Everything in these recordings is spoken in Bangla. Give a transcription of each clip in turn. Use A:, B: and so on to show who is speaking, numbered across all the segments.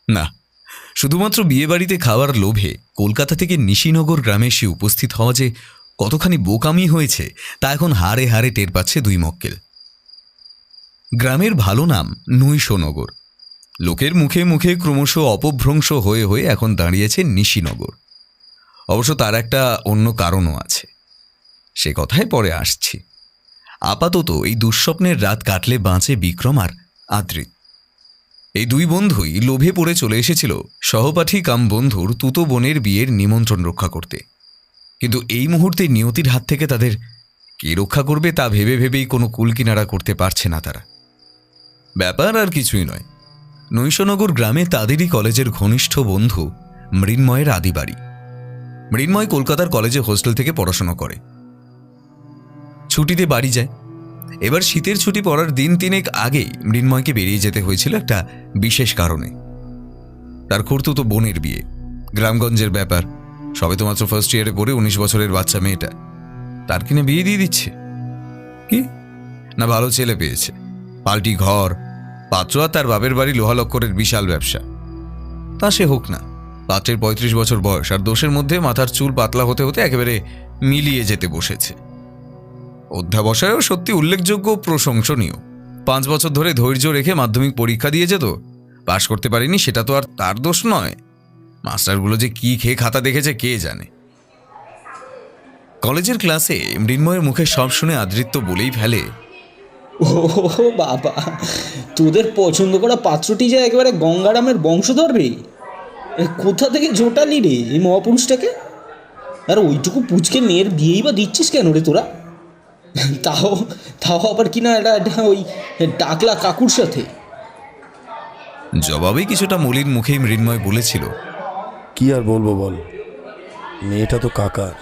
A: না, শুধুমাত্র বিয়েবাড়িতে খাওয়ার লোভে কলকাতা থেকে নিশিনগর গ্রামে এসে উপস্থিত হওয়া যে কতখানি বোকামি হয়েছে তা এখন হাড়ে হাড়ে টের পাচ্ছে দুই মক্কেল। গ্রামের ভালো নাম নৈশনগর, লোকের মুখে মুখে ক্রমশ অপভ্রংশ হয়ে হয়ে এখন দাঁড়িয়েছে নিশিনগর। অবশ্য তার একটা অন্য কারণও আছে, সে কথায় পরে আসছি। আপাতত এই দুঃস্বপ্নের রাত কাটলে বাঁচে বিক্রম আর আদ্রিত। এই দুই বন্ধুই লোভে পড়ে চলে এসেছিল সহপাঠী কাম বন্ধুর তুতো বোনের বিয়ের নিমন্ত্রণ রক্ষা করতে। কিন্তু এই মুহূর্তে নিয়তির হাত থেকে তাদের কে রক্ষা করবে তা ভেবে ভেবেই কোনো কুলকিনারা করতে পারছে না তারা। ব্যাপার আর কিছুই নয়, নৈশনগর গ্রামে তাদেরই কলেজের ঘনিষ্ঠ বন্ধু মৃন্ময়ের আদি বাড়ি। মৃন্ময় কলকাতার কলেজে হোস্টেল থেকে পড়াশোনা করে, ছুটিতে বাড়ি যায়। এবার শীতের ছুটি পড়ার দিন তিনেক আগেই মৃন্ময়কে বেরিয়ে যেতে হয়েছিল একটা বিশেষ কারণে। তার খুড়তুতো বোনের বিয়ে, গ্রামগঞ্জের ব্যাপার। সবে তো মাত্র ফার্স্ট ইয়ারে পড়ে 19 বছরের বাচ্চা মেয়েটা, তার কিনে বিয়ে দিয়ে দিচ্ছে। কি না ভালো ছেলে পেয়েছে, পাল্টি ঘর, পাত্র আর তার বাপের বাড়ি লোহালক্করের বিশাল ব্যবসা। তা সে হোক না, পাত্রের 35 বছর বয়স আর দোষের মধ্যে মাথার চুল পাতলা হতে হতে একেবারে মিলিয়ে যেতে বসেছে। অধ্যাবসায়ও সত্যি উল্লেখযোগ্য, প্রশংসনীয়। 5 বছর ধরে ধৈর্য রেখে মাধ্যমিক পরীক্ষা দিয়ে যেত, পাশ করতে পারেনি সেটা তো আর তার দোষ নয়। মাস্টারগুলো যে কি খেয়ে খাতা দেখেছে কে জানে। কলেজের ক্লাসে মৃন্ময়ের মুখে সব শুনে আদৃত্য বলেই ফেলে,
B: ও বাবা, তোদের পছন্দ করা পাত্রটি যে একেবারে গঙ্গারামের বংশধর রে। কোথা থেকে জোটালি রে এই মহাপুরুষটাকে? আর ওইটুকু পুচকে মেয়ের বিয়েই বা দিচ্ছিস কেন রে তোরা? তাও তাও আবার কিনা এটা ওই ডাকলা কাকুর সাথে।
A: জবাবে কিছুটা মলিন মুখেই মৃন্ময় বলেছিল,
C: কি আর বলবো বল, মেয়েটা তো কাকার।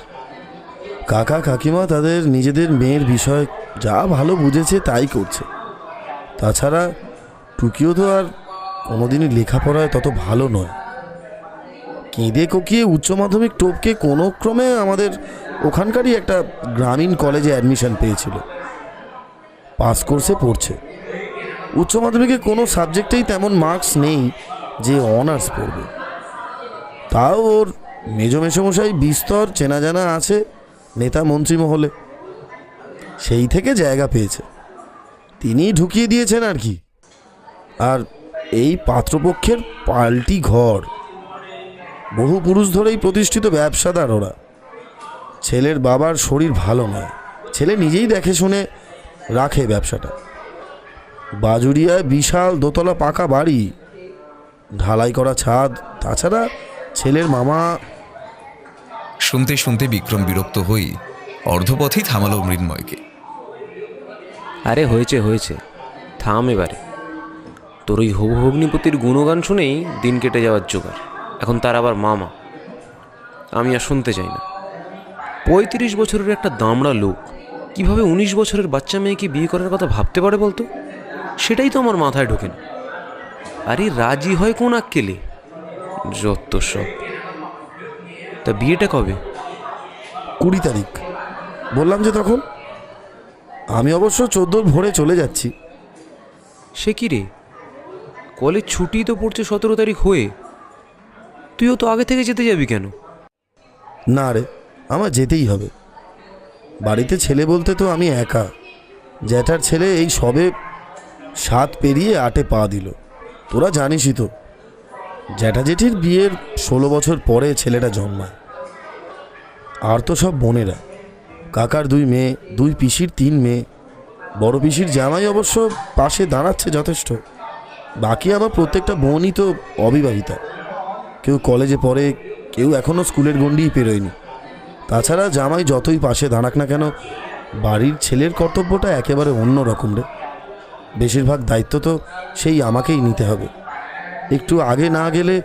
C: কাকা কাকিমা তাদের নিজেদের মেয়ের বিষয় যা ভালো বুঝেছে তাই করছে। তাছাড়া টুকিও তো আর কোনোদিনই লেখাপড়ায় তত ভালো নয়। কেঁদে কোকিয়ে উচ্চ মাধ্যমিক টপকে কোনো ক্রমে আমাদের ওখানকারই একটা গ্রামীণ কলেজে অ্যাডমিশন পেয়েছিল, পাস কোর্সে পড়ছে। উচ্চ মাধ্যমিকে কোনো সাবজেক্টেই তেমন মার্কস নেই যে অনার্স পড়বে। তাও ওর মেজমেশমশাই বিস্তর চেনা জানা আছে নেতা মন্ত্রী মহলে, সেই থেকে জায়গা পেয়েছে, তিনিই ঢুকিয়ে দিয়েছেন আর কি। আর এই পাত্রপক্ষের পাল্টি ঘর, বহু পুরুষ ধরেই প্রতিষ্ঠিত ব্যবসাদার ওরা। ছেলের বাবার শরীর ভালো নয়, ছেলে নিজেই দেখে শুনে রাখে ব্যবসাটা। বাজুরিয়ায় বিশাল দোতলা পাকা বাড়ি, ঢালাই করা ছাদ, তাছাড়া ছেলের মামা।
A: শুনতে শুনতে বিক্রম বিরক্ত হই অর্ধপথেই থামালো মৃন্ময়কে।
D: আরে হয়েছে হয়েছে, থাম এবারে। তোর ওই হবু ভগ্নিপতির গুণগান শুনেই দিন কেটে যাওয়ার জোগাড়, এখন তার আবার মামা। আমি আর শুনতে চাই না। 35 বছরের একটা দামড়া লোক কিভাবে 19 বছরের বাচ্চা মেয়েকে বিয়ে করার কথা ভাবতে পারে বলতো? সেটাই তো আমার মাথায় ঢোকে না। আরে রাজি হয় কোন আক্কেলে, যত সব। তা বিয়েটা কবে?
C: 20 তারিখ বললাম যে তখন। আমি অবশ্য 14 ভোরে চলে যাচ্ছি।
D: সে কি রে, কলেজ ছুটি তো পড়ছে 17 তারিখ হয়ে, তুইও তো আগে থেকে যেতে যাবি কেন?
C: না রে, আমার যেতেই হবে। বাড়িতে ছেলে বলতে তো আমি একা। জ্যাঠার ছেলে এই সবে 7 পেরিয়ে 8-এ পা দিল। তোরা জানিসই তো, জ্যাঠা জেঠির বিয়ের 16 বছর পরে ছেলেটা জন্মায়। আর তো সব বোনেরা, কাকার 2 মেয়ে, 2 পিসির 3 মেয়ে। বড় পিসির জামাই অবশ্য পাশে দাঁড়াচ্ছে যথেষ্ট। বাকি আমার প্রত্যেকটা বোনই তো অবিবাহিতা, কেউ কলেজে পড়ে, কেউ এখনও স্কুলের গণ্ডিই পেরোয়নি। তাছাড়া জামাই যতই পাশে দাঁড়াক না কেন, বাড়ির ছেলের কর্তব্যটা একেবারে অন্য রকম রে। বেশিরভাগ দায়িত্ব তো সেই আমাকেই নিতে হবে, একটু আগে না গেলে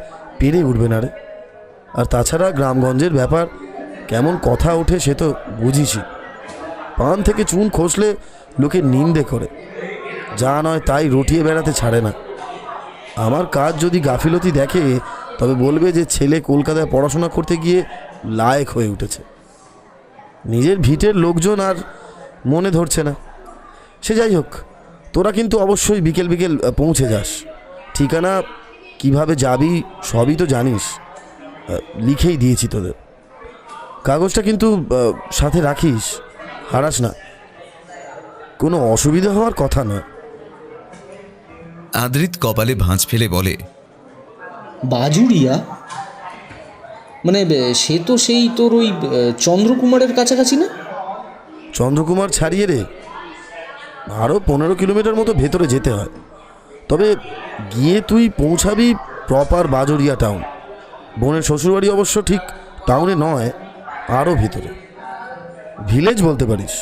C: পেরে উঠবে না রে। আর তাছাড়া গ্রামগঞ্জের ব্যাপার, কেমন কথা ওঠে সে তো বুঝিসই। পান থেকে চুন খসলে লোকে নিন্দে করে, যা নয় তাই রটিয়ে বেড়াতে ছাড়ে না। আমার কাজ যদি গাফিলতি দেখে তবে বলবে যে ছেলে কলকাতায় পড়াশোনা করতে গিয়ে লায়েক হয়ে উঠেছে। নিজের ভিটের লোকজন আর মনে ধরছে না। সে যাই হোক, তোরা কিন্তু অবশ্যই বিকেল বিকেল পৌঁছে যাস। ঠিকানা কিভাবে যাবি সবই তো জানিস। লিখেই দিয়েছি তোদের। কাগজটা কিন্তু সাথে রাখিস, হারাস না। কোনো অসুবিধা হওয়ার কথা নয়।
A: আদ্রিত কপালে ভাঁজ ফেলে বলে,
B: বাজুড়িয়া মানে সে তো সেই তোর ওই চন্দ্রকুমারের কাছাকাছি না?
C: চন্দ্রকুমার ছাড়িয়ে রে আরও 15 কিলোমিটার মতো ভেতরে যেতে হয়। তবে গিয়ে তুই পৌঁছাবি প্রপার বাজুড়িয়া টাউন। বোনের শ্বশুরবাড়ি অবশ্য ঠিক টাউনে নয়, আরও ভিতরে, ভিলেজ বলতে পারিস।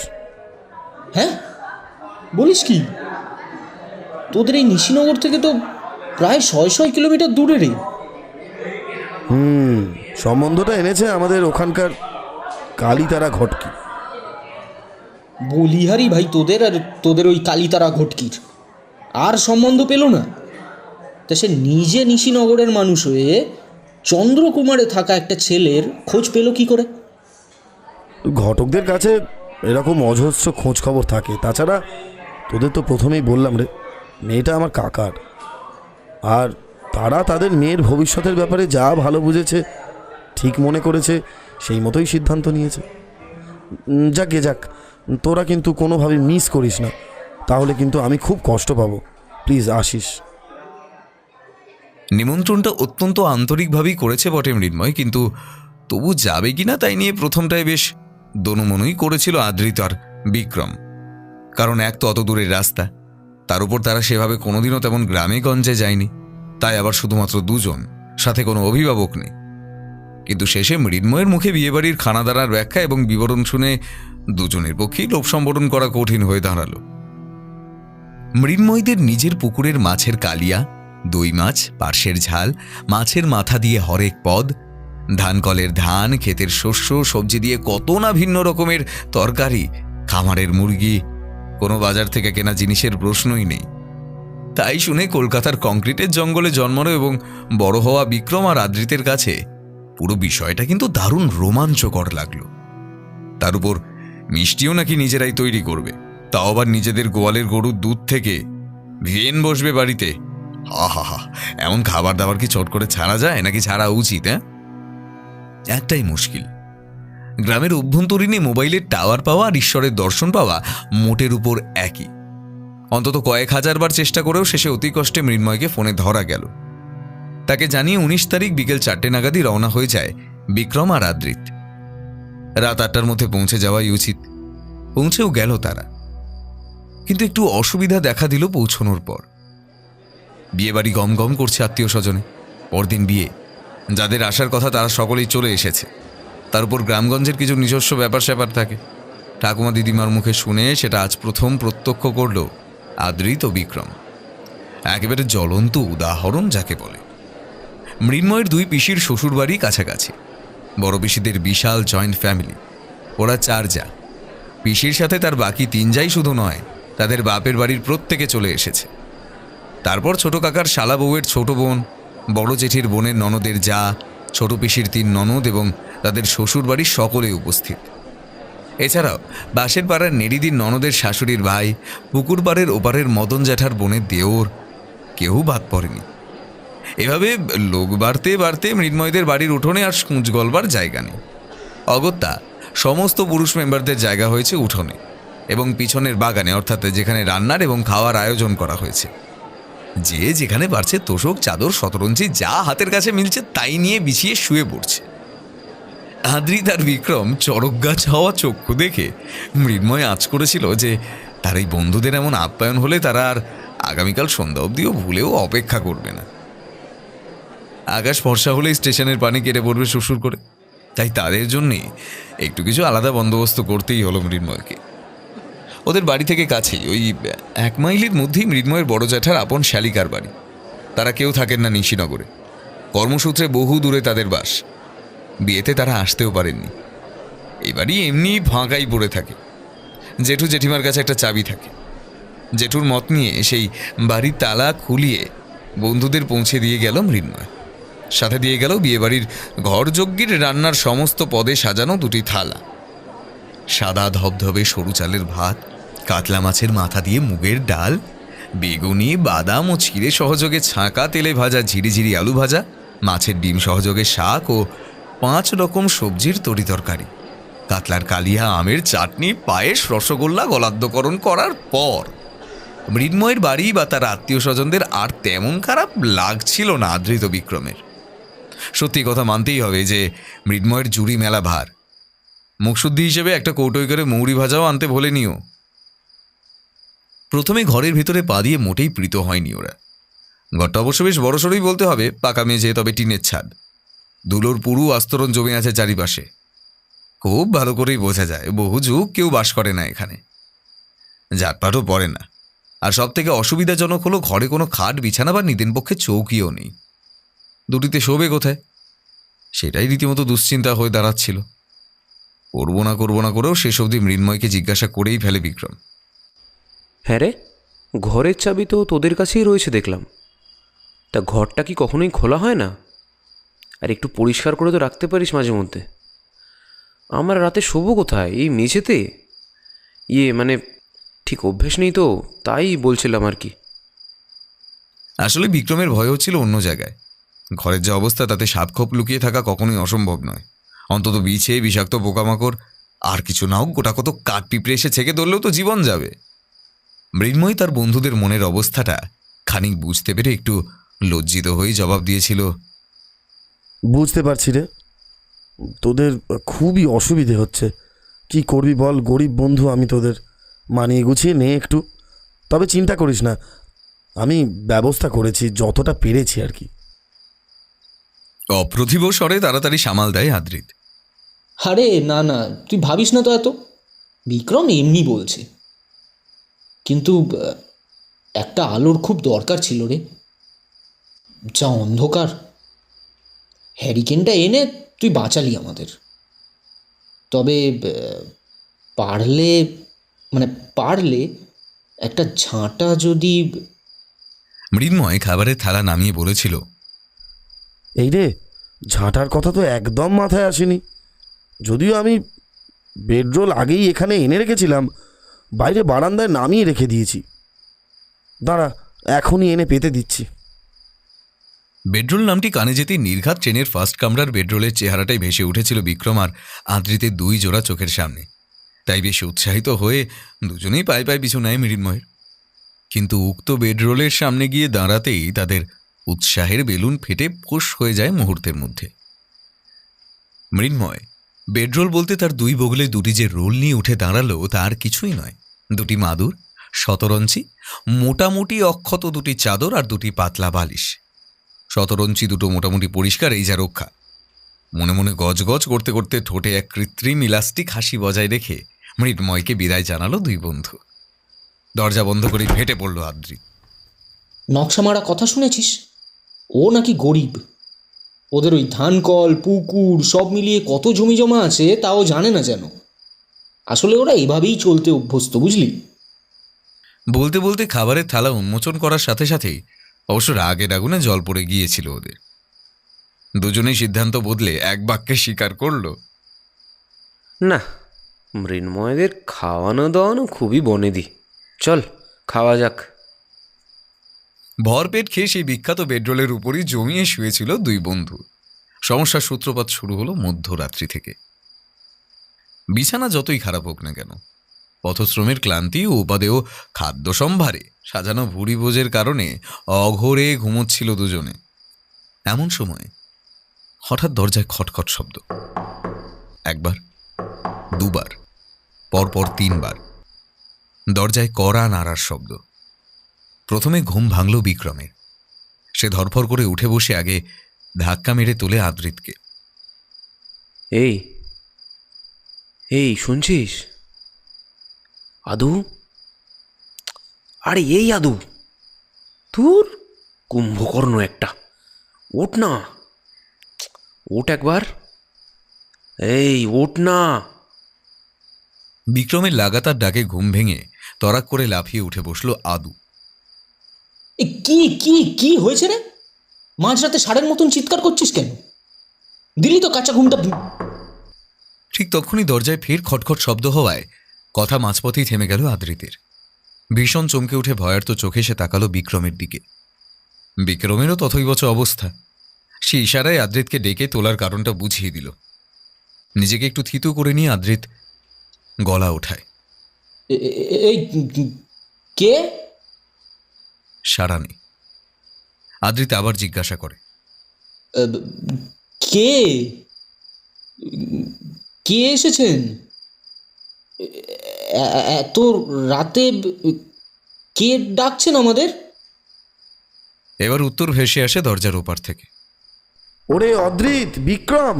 B: হ্যাঁ, বলিস কি? তোদের এই নিশিনগর থেকে তো প্রায় 600 কিলোমিটার দূরে রে।
C: সম্বন্ধটা এনেছে আমাদের ওখানকার কালীতারা ঘটকি।
B: বলিহারি ভাই তোদের, আর তোদের ওই কালীতারা ঘটকির আর সম্বন্ধ পেল না? তা সে নিজে নিশিনগরের মানুষ হয়ে চন্দ্রকুমারে থাকা একটা ছেলের খোঁজ পেল কি করে?
C: ঘটকদের কাছে এরকম অজস্র খোঁজ খবর থাকে। তাছাড়া তোদের তো প্রথমেই বললাম রে, মেয়েটা আমার কাকার। আর তারা তাদের মেয়ের ভবিষ্যতের ব্যাপারে যা ভালো বুঝেছে, ঠিক মনে করেছে, সেই মতোই সিদ্ধান্ত নিয়েছে। যাক, তোরা কিন্তু কোনোভাবে মিস করিস না, তাহলে কিন্তু আমি খুব কষ্ট পাবো। প্লিজ আসিস।
A: নিমন্ত্রণটা অত্যন্ত আন্তরিকভাবেই করেছে বটে মৃন্ময়, কিন্তু তবু যাবে কিনা তাই নিয়ে প্রথমটায় বেশ দোনোমনোই করেছিল আদ্রিত আর বিক্রম। কারণ এক তো অত দূরের রাস্তা, তার উপর তারা সেভাবে কোনোদিনও তেমন গ্রামে গঞ্জে যায়নি, তাই আবার শুধুমাত্র দুজন, সাথে কোনো অভিভাবক নেই। কিন্তু শেষে মৃন্ময়ের মুখে বিয়েবাড়ির খানাদানার ব্যাখ্যা এবং বিবরণ শুনে দুজনের পক্ষেই লোভ সম্বরণ করা কঠিন হয়ে দাঁড়ালো। মৃন্ময়দের নিজের পুকুরের মাছের কালিয়া, দই মাছ, পার্শ্বের ঝাল, মাছের মাথা দিয়ে হরেক পদ, ধানকলের ধান, ক্ষেতের শস্য, সবজি দিয়ে কত না ভিন্ন রকমের তরকারি, খামারের মুরগি, কোনো বাজার থেকে কেনা জিনিসের প্রশ্নই নেই। তাই শুনে কলকাতার কংক্রিটের জঙ্গলে জন্মানো এবং বড় হওয়া বিক্রম আর আদ্রিতের কাছে পুরো বিষয়টা কিন্তু দারুণ রোমাঞ্চকর লাগলো। তার উপর মিষ্টিও নাকি নিজেরাই তৈরি করবে, তাও আবার নিজেদের গোয়ালের গরুর দুধ থেকে। ভেন বসবে বাড়িতে। হা, এমন খাবার দাবার কি চট করে ছাড়া যায়, নাকি ছাড়া উচিত? একটাই মুশকিল, গ্রামের অভ্যন্তরীণে মোবাইলের টাওয়ার পাওয়া আর ঈশ্বরের দর্শন পাওয়া মোটের উপর একই। অন্তত কয়েক হাজারবার চেষ্টা করেও শেষে অতি কষ্টে মৃন্ময়কে ফোনে ধরা গেল। তাকে জানিয়ে 19 তারিখ বিকেল 4টে নাগাদই রওনা হয়ে যায় বিক্রম আর আদ্রিত। রাত 8টার মধ্যে পৌঁছে যাওয়াই উচিত। পৌঁছেও গেল তারা, কিন্তু একটু অসুবিধা দেখা দিল পৌঁছনোর পর। বিয়েবাড়ি গম গম করছে আত্মীয় স্বজনে। পরদিন বিয়ে, যাদের আসার কথা তারা সকলেই চলে এসেছে। তার উপর গ্রামগঞ্জের কিছু নিজস্ব ব্যাপার স্যাপার থাকে। ঠাকুমা দিদিমার মুখে শুনে সেটা আজ প্রথম প্রত্যক্ষ করল আদ্রিত ও বিক্রম। একেবারে জ্বলন্ত উদাহরণ যাকে বলে। মৃন্ময়ের দুই পিসির শ্বশুরবাড়ি কাছাকাছি। বড় পিসিদের বিশাল জয়েন্ট ফ্যামিলি। ওরা 4 যা। পিসির সাথে তার বাকি 3 যাই শুধু নয়, তাদের বাপের বাড়ির প্রত্যেকে চলে এসেছে। তারপর ছোট কাকার শালা বউয়ের ছোট বোন, বড় জেঠির বোনের ননদের যা, ছোট পিসির 3 ননদ এবং তাদের শ্বশুরবাড়ির সকলে উপস্থিত। এছাড়াও বাসের পাড়ার নেড়িদির ননদের শাশুড়ির ভাই, পুকুর পাড়ের ওপারের মদন জ্যাঠার বোনের দেওর, কেউ বাদ পড়েনি। এভাবে লোক বাড়তে বাড়তে মৃন্ময়দের বাড়ির উঠোনে আর সূঁচ গলবার জায়গা নেই। অগত্যা সমস্ত পুরুষ মেম্বারদের জায়গা হয়েছে উঠোনে এবং পিছনের বাগানে, অর্থাৎ যেখানে রান্নার এবং খাওয়ার আয়োজন করা হয়েছে। যে যেখানে পারছে তোষক, চাদর, শতরঞ্জি যা হাতের কাছে মিলছে তাই নিয়ে বিছিয়ে শুয়ে পড়ছে। আদ্রিত আর বিক্রম চড়ক গাছ হওয়া চক্ষু দেখে মৃন্ময় আঁচ করেছিল যে তার এই বন্ধুদের এমন আপ্যায়ন হলে তারা আর আগামীকাল সন্ধ্যা অবধিও ভুলেও অপেক্ষা করবে না। আকাশ ফর্সা হলেই স্টেশনের পানি কেটে পড়বে শ্বশুর করে, তাই তাদের জন্যে একটু কিছু আলাদা বন্দোবস্ত করতেই হলো মৃন্ময়কে। ওদের বাড়ি থেকে কাছেই, ওই 1 মাইলের মধ্যেই মৃন্ময়ের বড় জ্যাঠার আপন শালিকার বাড়ি। তারা কেউ থাকেন না নিশিনগরে, কর্মসূত্রে বহু দূরে তাদের বাস। বিয়েতে তারা আসতেও পারেননি। এই বাড়ি এমনি ফাঁকাই পড়ে থাকে। জেঠু জেঠিমার কাছে একটা চাবি থাকে। জেঠুর মত নিয়ে সেই বাড়ির তালা খুলিয়ে বন্ধুদের পৌঁছে দিয়ে গেল মৃন্ময়। সাথে দিয়ে গেল বিয়েবাড়ির ঘরযজ্ঞের রান্নার সমস্ত পদে সাজানো 2টি থালা। সাদা ধবধবে সরু চালের ভাত, কাতলা মাছের মাথা দিয়ে মুগের ডাল, বেগুনি, বাদাম ও চিড়ে সহযোগে ছাঁকা তেলে ভাজা ঝিরিঝিরি আলু ভাজা, মাছের ডিম সহযোগে শাক ও 5 রকম সবজির তরিতরকারি, কাতলার কালিয়া, আমের চাটনি, পায়েস, রসগোল্লা গলাদ্যকরণ করার পর মৃন্ময়ের বাড়ি বা তার আত্মীয় স্বজনদের আর তেমন খারাপ লাগছিল না আদৃত বিক্রমের। সত্যি কথা মানতেই হবে যে মৃন্ময়ের জুড়ি মেলা ভার। মুখশুদ্ধি হিসেবে একটা কৌটোয় করে মৌরি ভাজাও আনতে ভোলেনিও। প্রথমে ঘরের ভিতরে পা দিয়ে মোটেই প্রীত হয়নি ওরা। ঘরটা অবশ্য বেশ বড়সড়ই বলতে হবে, পাকা মেঝে, তবে টিনের ছাদ, ধুলোর পুরু আস্তরণ জমে আছে চারিপাশে। খুব ভালো করেই বোঝা যায় বহু যুগ কেউ বাস করে না এখানে, জাটপাটও পড়ে না। আর সব থেকে অসুবিধাজনক হলো ঘরে কোনো খাট, বিছানা বা নিদেন পক্ষে চৌকিও নেই। দুটিতে শোবে কোথায়, সেটাই রীতিমতো দুশ্চিন্তা হয়ে দাঁড়াচ্ছিল। করবো না করেও শেষ অবধি মৃন্ময়কে জিজ্ঞাসা করেই ফেলে বিক্রম।
D: হ্যাঁ রে, ঘরের চাবি তো তোদের কাছেই রয়েছে দেখলাম, তা ঘরটা কি কখনোই খোলা হয় না? আর একটু পরিষ্কার করে তো রাখতে পারিস মাঝে মধ্যে। আমরা রাতে শোবো কোথায়? এই মেঝেতে? মানে ঠিক অভ্যেস নেই তো, তাই বলছিলাম আর কি।
A: আসলে বিক্রমের ভয় হচ্ছিল অন্য জায়গায়। ঘরের যে অবস্থা তাতে সাপখোপ লুকিয়ে থাকা কখনোই অসম্ভব নয়। অন্তত বিছে, বিষাক্ত পোকামাকড়, আর কিছু না হোক গোটা কত কাঠ পিঁপড়ে এসে ছেঁকে ধরলেও তো জীবন যাবে। মৃন্ময় তার বন্ধুদের মনের অবস্থাটা খানিক বুঝতে পেরে একটু লজ্জিত হয়েই জবাব দিয়েছিল,
C: বুঝতে পারছি রে, তোদের খুবই অসুবিধে হচ্ছে। কি করবি বল, গরিব বন্ধু আমি তোদের। মানিয়ে গুছিয়ে নে একটু। তবে চিন্তা করিস না, আমি ব্যবস্থা করেছি যতটা পেরেছি আর কি।
A: অপ্রতিভ স্বরে তাড়াতাড়ি সামাল দেয় আদ্রিত।
B: আরে না না, তুই ভাবিস না তো এত। বিক্রম এমনি বলছে। কিন্তু একটা আলোর খুব দরকার ছিল রে। যা অন্ধকার। হ্যারিকেনটা এনে তুই বাঁচালি আমাদের। তবে পারলে পারলে একটা ঝাঁটা যদি।
A: মৃন্ময় খাবারের থালা নামিয়ে বলেছিল,
C: এই রে, ঝাঁটার কথা তো একদম মাথায় আসেনি। যদিও আমি বেডরোল আগেই এখানে এনে রেখেছিলাম, বাইরে বারান্দায় নামিয়ে রেখে দিয়েছি। দাঁড়া, এখনই এনে পেতে দিচ্ছি।
A: বেডরোল নামটি কানে যেতেই নির্ঘাত ট্রেনের ফার্স্ট কামরার বেডরোলের চেহারাটাই ভেসে উঠেছিল বিক্রম আর আদ্রিতের 2 জোড়া চোখের সামনে। তাই বেশ উৎসাহিত হয়ে দুজনেই পায়ে পায়ে পিছু নেয় মৃন্ময়ের। কিন্তু উক্ত বেডরোলের সামনে গিয়ে দাঁড়াতেই তাদের উৎসাহের বেলুন ফেটে ফোঁস হয়ে যায় মুহূর্তের মধ্যে। মৃন্ময় বেডরোল বলতে তার 2 বগলে 2টি যে রোল নিয়ে উঠে দাঁড়ালো তার কিছুই নয়। 2টি মাদুর, শতরঞ্চি, মোটামুটি অক্ষত 2টি চাদর আর 2টি পাতলা বালিশ। শতরঞ্চি দুটো মোটামুটি পরিষ্কার, এই যা রক্ষা। মনে মনে গজগজ করতে করতে ঠোঁটে এক কৃত্রিম ইলাস্টিক হাসি বজায় রেখে মৃন্ময়কে বিদায় জানালো 2 বন্ধু। দরজা বন্ধ করে ফেটে পড়ল আদ্রি।
B: নকশা মারা কথা শুনেছিস? ও নাকি গরিব। ওদের ওই ধানকল, পুকুর সব মিলিয়ে কত জমি জমা আছে তাও জানে না যেন। আসলে ওরা এভাবেই চলতে অভ্যস্ত, বুঝলি?
A: বলতে বলতে খাবারের থালা উন্মোচন করার সাথে সাথেই অবশ্য রাগের আগুনে জল পড়ে গিয়েছিল ওদের। দুজনেই সিদ্ধান্ত বদলে এক বাক্যে স্বীকার করল,
D: না, মৃন্ময়দের খাওয়ানো দাওয়ানো খুবই বনেদি। চল খাওয়া যাক।
A: ভরপেট খেয়ে সেই বিখ্যাত বেডরোলের উপরই জমিয়ে শুয়েছিল 2 বন্ধু। সমস্যার সূত্রপাত শুরু হলো মধ্যরাত্রি থেকে। বিছানা যতই খারাপ হোক না কেন, পথশ্রমের ক্লান্তি ও উপাদেয় খাদ্য সম্ভারে সাজানো ভুরি ভোজের কারণে অঘোরে ঘুমোচ্ছিল দুজনে। এমন সময় হঠাৎ দরজায় খটখট শব্দ। 1 বার, 2 বার, পরপর 3 বার দরজায় কড়া নাড়ার শব্দ। প্রথমে ঘুম ভাঙল বিক্রমের। সে ধরফর করে উঠে বসে আগে ধাক্কা মেরে তোলে আদ্রিতকে।
D: এই এই শুনছিস? আদু, আরে এই আদু, তোর কুম্ভকর্ণ একটা, ওঠ না, ওঠ একবার, এই ওঠ না।
A: বিক্রমের লাগাতার ডাকে ঘুম ভেঙে তরাক করে লাফিয়ে উঠে বসল আদু।
B: কি কি কি হয়েছে রে? মাঝরাতে ষাঁড়ের মতন চিৎকার করছিস কেন? দিলি তো কাঁচা ঘুমটা।
A: ঠিক তখনই দরজায় ফের খটখট শব্দ হওয়ায় কথা মাঝপথেই থেমে গেল আদ্রিতের। ভীষণ চমকে উঠে ভয়ার্ত চোখে সে তাকালো বিক্রমের দিকে। বিক্রমেরও তথৈবচ অবস্থা। সে ইশারায় আদ্রিতকে ডেকে তোলার কারণটা বুঝিয়ে দিল। নিজেকে একটু থিতু করে নিয়ে আদ্রিত গলা ওঠায়।
B: এই কে?
A: সারা নেই। আদ্রিত আবার জিজ্ঞাসা করে,
B: কে কে এসেছেন এত রাতে? কে ডাকছেন আমাদের?
A: এবার উত্তর ভেসে আসে দরজার ওপার থেকে।
C: ওরে অদ্রিত, বিক্রম,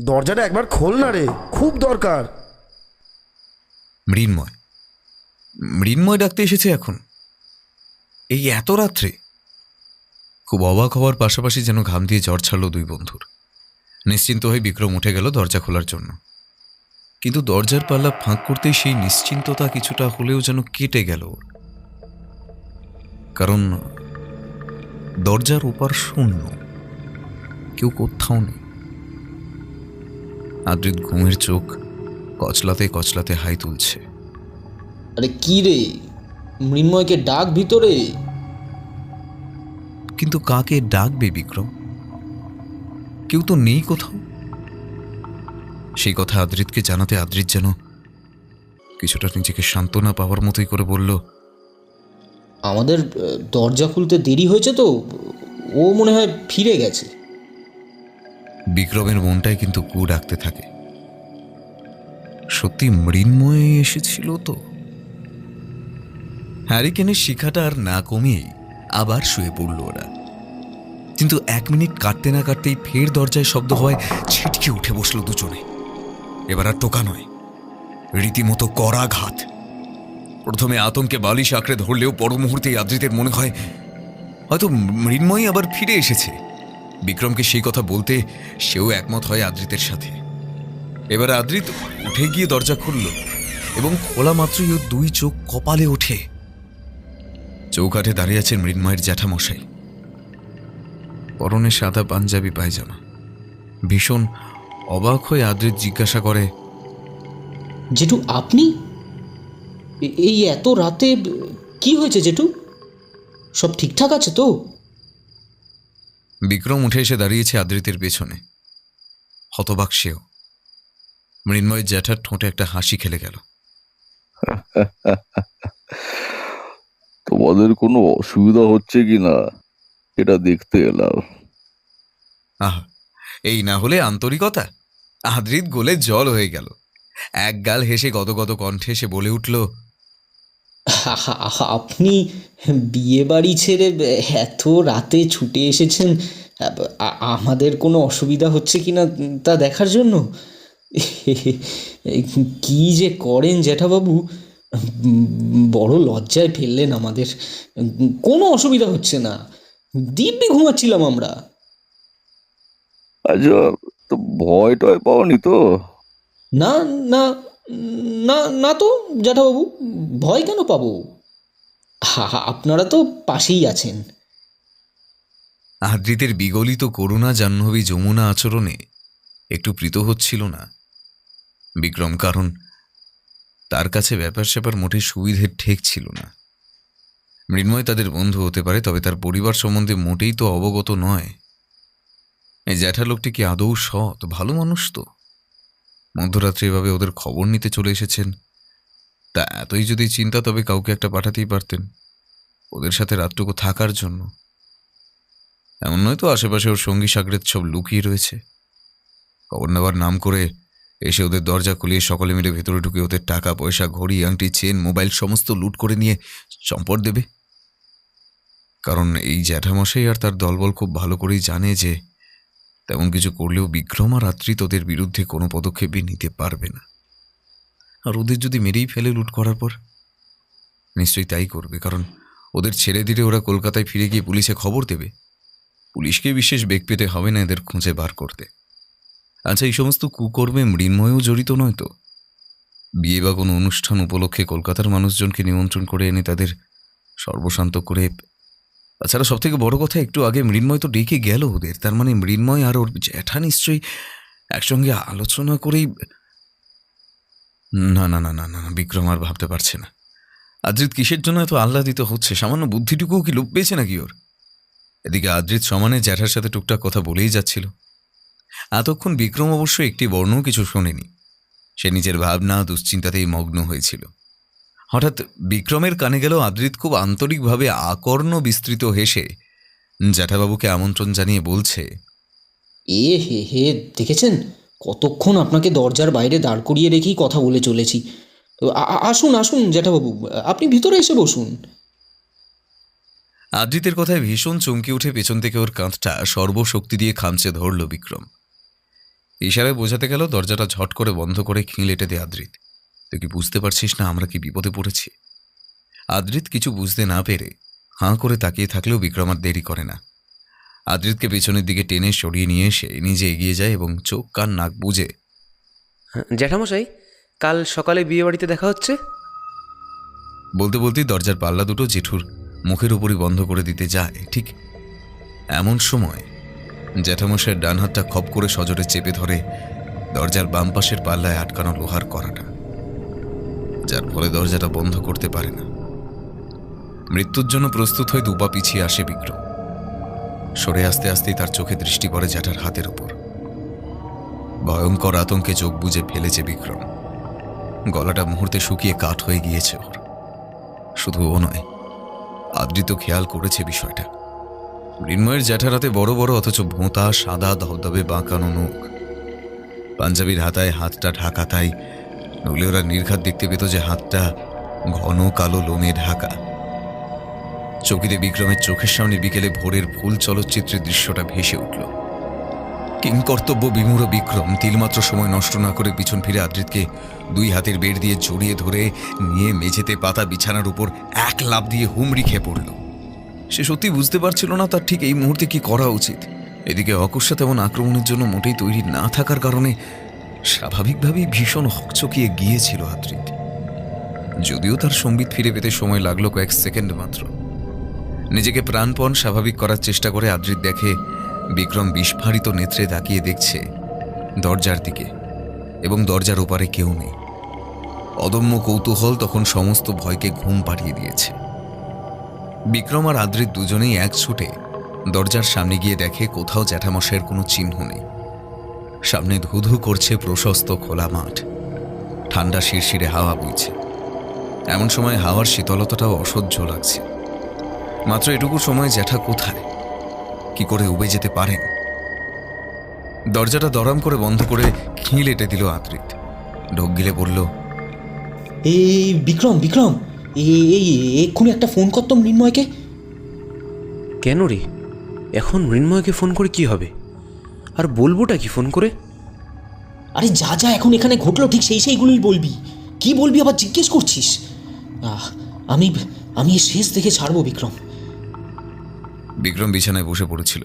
C: দরজাটা একবার খোল না রে, খুব দরকার।
A: মৃন্ময়। মৃন্ময় ডাকতে এসেছে এখন, এই এত রাত্রে? খুব অবাক হওয়ার পাশাপাশি যেন ঘাম দিয়ে জ্বর ছাড়ল দুই বন্ধুর। নিশ্চিন্ত হয়ে বিক্রম উঠে গেল দরজা খোলার জন্য। কিন্তু দরজার পাল্লা ফাঁক করতেই সেই নিশ্চিন্ততা কিছুটা হলেও যেন কেটে গেল ওর। কারণ দরজার ওপার শূন্য, কেউ কোথাও নেই। আদ্রিত ঘুমের চোখ কচলাতে কচলাতে হাই তুলছে।
B: আরে কি রে, মৃন্ময়কে ডাক ভিতরে।
A: কিন্তু কাকে ডাকবে বিক্রম? কেউ তো নেই কোথাও। সেই কথা আদ্রিতকে জানাতে আদ্রিত যেন কিছুটা নিজেকে সান্ত্বনা পাওয়ার মতোই করে বলল,
B: আমাদের দরজা খুলতে দেরি হয়েছে তো, ও মনে হয় ফিরে গেছে।
A: বিক্রমের মনটাই কিন্তু কু ডাকতে থাকে। সত্যি মৃন্ময় এসেছিল তো? হ্যারিকেনের শিখাটা আর না কমিয়েই আবার শুয়ে পড়ল ওরা। কিন্তু 1 মিনিট কাটতে না কাটতেই ফের দরজায় শব্দ হয়, ছিটকে উঠে বসলো দুজনে। এবার আর টোকা নয়, রীতিমতো করাঘাত। প্রথমে আতঙ্কে বালিশ আঁকড়ে ধরলেও পর মুহূর্তেই আদ্রিতের মনে হয় হয়তো মৃন্ময়ই আবার ফিরে এসেছে। বিক্রমকে সেই কথা বলতে সেও একমত হয় আদ্রিতের সাথে। এবার আদ্রিত উঠে গিয়ে দরজা খুলল এবং খোলা মাত্রই ওর 2 চোখ কপালে ওঠে। চৌকাঠে দাঁড়িয়ে আছেন মৃন্ময়ের জ্যাঠামশাই। পরনে সাদা পাঞ্জাবি পায়জামা। ভীষণ অবাক হয়ে আদ্রিত জিজ্ঞাসা করে,
B: জেঠু আপনি এই এত রাতে? কি হয়েছে জেঠু? সব ঠিকঠাক আছে তো?
A: বিক্রম উঠে এসে দাঁড়িয়েছে আদ্রিতের পেছনে। হতবাক সেও। মৃন্ময়ের জ্যাঠার ঠোঁটে একটা হাসি খেলে গেল।
E: তোমাদের কোনো অসুবিধা হচ্ছে কিনা এটা দেখতে এলাম।
A: আহা, এই না হলে আন্তরিকতা! আদ্রিত গোলে জল হয়ে গেল। এক গাল হেসে গদগদ কণ্ঠে সে বলে উঠল,
B: আপনি বিয়ে বাড়ি ছেড়ে এত রাতে ছুটে এসেছেন আমাদের কোনো অসুবিধা হচ্ছে কিনা তা দেখার জন্য? কি যে করেন জ্যাঠাবাবু, বড় লজ্জায় ফেললেন আমাদের। কোনো অসুবিধা হচ্ছে না, দিব্যি ঘুমাচ্ছিলাম আমরা।
E: আচ্ছা, তো ভয় টয় পাওনি তো?
B: না না না না তো জ্যাঠাবাবু, ভয় কেন পাবো? আপনারা তো পাশেই আছেন।
A: আদ্রিতের বিগলিত করুণা জাহ্নবী যমুনা আচরণে একটু প্রীত হচ্ছিল না বিক্রম, কারণ তার কাছে ব্যাপার স্যাপার মোটে সুবিধের ঠেক ছিল না। মৃন্ময় তাদের বন্ধু হতে পারে, তবে তার পরিবার সম্বন্ধে মোটেই তো অবগত নয়। এই জ্যাঠা লোকটি কি আদৌ সৎ, ভালো মানুষ তো? মধ্যরাত্রে এভাবে ওদের খবর নিতে চলে এসেছেন। তা এতই যদি চিন্তা, তবে কাউকে একটা পাঠাতেই পারতেন ওদের সাথে রাতটুকু থাকার জন্য। এমন নয় তো আশেপাশে ওর সঙ্গী সাগরেদ সব লুকিয়ে রয়েছে। খবর নেওয়ার নাম করে এসে ওদের দরজা খুলিয়ে সকলে মিলে ভেতরে ঢুকে ওদের টাকা পয়সা, ঘড়ি, আংটি, চেন, মোবাইল সমস্ত লুট করে নিয়ে চম্পট দেবে। কারণ এই জ্যাঠামশাই আর তার দলবল খুব ভালো করেই জানে যে তেমন কিছু করলেও বিক্রম আর আদ্রিত ওদের বিরুদ্ধে কোনো পদক্ষেপই নিতে পারবে না। আর ওদের যদি মেরেই ফেলে লুট করার পর, নিশ্চয়ই তাই করবে। কারণ ওদের ছেড়ে দিলে ওরা কলকাতায় ফিরে গিয়ে পুলিশে খবর দেবে। পুলিশকে বিশেষ বেগ পেতে হবে না এদের খুঁজে বার করতে। আচ্ছা, এই সমস্ত কুকর্মে মৃন্ময়ও জড়িত নয় তো? বিয়ে বা কোনো অনুষ্ঠান উপলক্ষে কলকাতার মানুষজনকে নিমন্ত্রণ করে এনে তাদের সর্বশান্ত করে, তাছাড়া সব থেকে বড় কথা, একটু আগে মৃন্ময় তো ডেকে গেল ওদের। তার মানে মৃন্ময় আর ওর জ্যাঠা নিশ্চয়ই একসঙ্গে আলোচনা করেই। না না না না না, বিক্রম আর ভাবতে পারছে না। আদ্রিত কিসের জন্য এত আহ্লাদিত হচ্ছে? সামান্য বুদ্ধিটুকুও কি লোপ পেয়েছে নাকি ওর? এদিকে আদ্রিত সমানে জ্যাঠার সাথে টুকটাক কথা বলেই যাচ্ছিল। এতক্ষণ বিক্রম অবশ্য একটি বর্ণও কিছু শোনেনি। সে নিজের ভাবনা দুশ্চিন্তাতেই মগ্ন হয়েছিল। হঠাৎ বিক্রমের কানে গেল আদ্রিত খুব আন্তরিকভাবে আকর্ণ বিস্তৃত হেসে জ্যাঠাবাবুকে আমন্ত্রণ জানিয়ে বলছে,
B: এ হে হে, দেখেছেন কতক্ষণ আপনাকে দরজার বাইরে দাঁড় করিয়ে রেখেই কথা বলে চলেছি। তো আসুন আসুন জ্যাঠাবাবু, আপনি ভিতরে এসে বসুন।
A: আদ্রিতের কথায় ভীষণ চমকে উঠে পেছন থেকে ওর কাঁধটা সর্বশক্তি দিয়ে খামচে ধরল বিক্রম। ইশারায় বোঝাতে গেল দরজাটা ঝট করে বন্ধ করে খিল এঁটে দে আদ্রিত। তুই কি বুঝতে পারছিস না আমরা কি বিপদে পড়েছি? আদ্রিত কিছু বুঝতে না পেরে হাঁ করে তাকিয়ে থাকলেও বিক্রম আর দেরি করে না। আদ্রিতকে পেছনের দিকে টেনে সরিয়ে নিয়ে এসে নিজে এগিয়ে যায় এবং চোখ কান নাক বুঝে,
D: জ্যাঠামশাই, কাল সকালে বিয়ে বাড়িতে দেখা হচ্ছে।
A: বলতে বলতেই দরজার পাল্লা দুটো জেঠুর মুখের উপরই বন্ধ করে দিতে যায়। ঠিক এমন সময় জ্যাঠামশাইয়ের ডান হাতটা খপ করে সজোরে চেপে ধরে দরজার বাম পাশের পাল্লায় আটকানো লোহার কড়াটা, যার ফলে দরজাটা বন্ধ করতে পারে না। মৃত্যুর জন্য প্রস্তুত হয়ে দুপা পিছিয়ে আসে বিক্রম। সরে আসতে আসতেই তার চোখে দৃষ্টি পড়ে জ্যাঠার হাতের উপর। ভয়ঙ্কর আতঙ্কে চোখ বুজে ফেলেছে বিক্রম। গলাটা মুহূর্তে শুকিয়ে কাঠ হয়ে গিয়েছে ওর। শুধু ও নয়, আদ্রিত খেয়াল করেছে বিষয়টা। মৃন্ময়ের জ্যাঠার হাতে বড় বড় অথচ ভোঁতা সাদা ধবধবে বাঁকানো নখ। পাঞ্জাবির হাতায় হাতটা ঢাকা, তাই নইলে ওরা নির্ঘাত দেখতে পেত যে হাতটা ঘন কালো লোমে ঢাকা। চকিতে বিক্রমের চোখের সামনে বিকেলে ভোরের ফুল চলচ্চিত্রের দৃশ্যটা ভেসে উঠল। কিংকর্তব্য বিমূঢ় বিক্রম তিলমাত্র সময় নষ্ট না করে পিছন ফিরে আদ্রিতকে দুই হাতের বেড় দিয়ে জড়িয়ে ধরে নিয়ে মেঝেতে পাতা বিছানার উপর এক লাফ দিয়ে হুমড়ি খেয়ে পড়ল। সে সত্যি বুঝতে পারছিল না তার ঠিক এই মুহূর্তে কি করা উচিত। এদিকে অকস্মাৎ এমন আক্রমণের জন্য মোটেই তৈরি না থাকার কারণে স্বাভাবিকভাবেই ভীষণ হকচকিয়ে গিয়েছিল আদ্রিত। যদিও তার সম্বিত ফিরে পেতে সময় লাগলো কয়েক সেকেন্ড মাত্র। নিজেকে প্রাণপণ স্বাভাবিক করার চেষ্টা করে আদ্রিত দেখে বিক্রম বিস্ফারিত নেত্রে তাকিয়ে দেখছে দরজার দিকে এবং দরজার ওপারে কেউ নেই। অদম্য কৌতূহল তখন সমস্ত ভয়কে ঘুম পাড়িয়ে দিয়েছে। বিক্রম আর আদ্রিত দুজনেই এক ছুটে দরজার সামনে গিয়ে দেখে কোথাও জ্যাঠামশাইয়ের কোনো চিহ্ন নেই। সামনে ধুধু করছে প্রশস্ত খোলা মাঠ, ঠান্ডা শিরশিরে হাওয়া বইছে। এমন সময় হাওয়ার শীতলতাটাও অসহ্য লাগছে। মাত্র এটুকু সময় জ্যাঠা কোথায়, কি করে উবে যেতে পারেন? দরজাটা দরাম করে বন্ধ করে খিল এঁটে দিল আদ্রিত। ঢোক গিলে বলল,
B: এই বিক্রম বিক্রম, এই এক্ষুনি একটা ফোন করতো মৃন্ময়কে।
D: কেন রে? এখন মৃন্ময়কে ফোন করে কি হবে? আর বলবোটা কি ফোন করে?
B: আরে যা যা এখন এখানে ঘটলো ঠিক সেইগুলোই বলবি। কি বলবি আবার জিজ্ঞেস করছিস? আমি আমি শেষ দেখে ছাড়বো বিক্রম।
A: বিক্রম বিছানায় বসে পড়েছিল।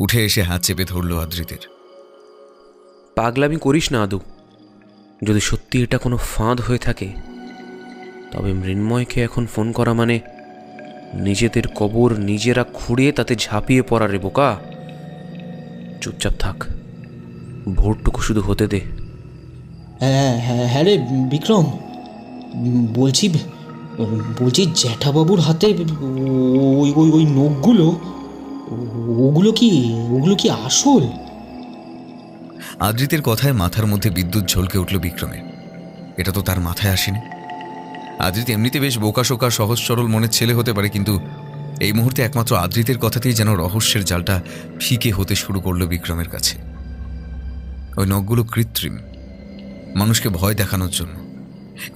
A: উঠে এসে হাত চেপে ধরল আদ্রিতের।
D: পাগলামি করিস না আদু। যদি সত্যি এটা কোনো ফাঁদ হয়ে থাকে তবে মৃন্ময়কে এখন ফোন করা মানে নিজেদের কবর নিজেরা খুঁড়ে তাতে ঝাঁপিয়ে পড়া রে বোকা। চুপচাপ থাক, ভোরটুকু শুধু হতে দে।
B: হ্যাঁ হ্যাঁ হ্যাঁ রে বিক্রম, বলছি জ্যাঠাবাবুর হাতে ওই ওই ওই নখগুলো, ওগুলো কি আসল?
A: আদ্রিতের কথায় মাথার মধ্যে বিদ্যুৎ ঝলকে উঠল বিক্রমের। এটা তো তার মাথায় আসেনি। আদ্রিত এমনিতে বেশ বোকাশোকা সহজ সরল মনের ছেলে হতে পারে, কিন্তু এই মুহূর্তে একমাত্র আদ্রিতের কথাতেই যেন রহস্যের জালটা ফিকে হতে শুরু করলো বিক্রমের কাছে। ওই নখগুলো কৃত্রিম, মানুষকে ভয় দেখানোর জন্য।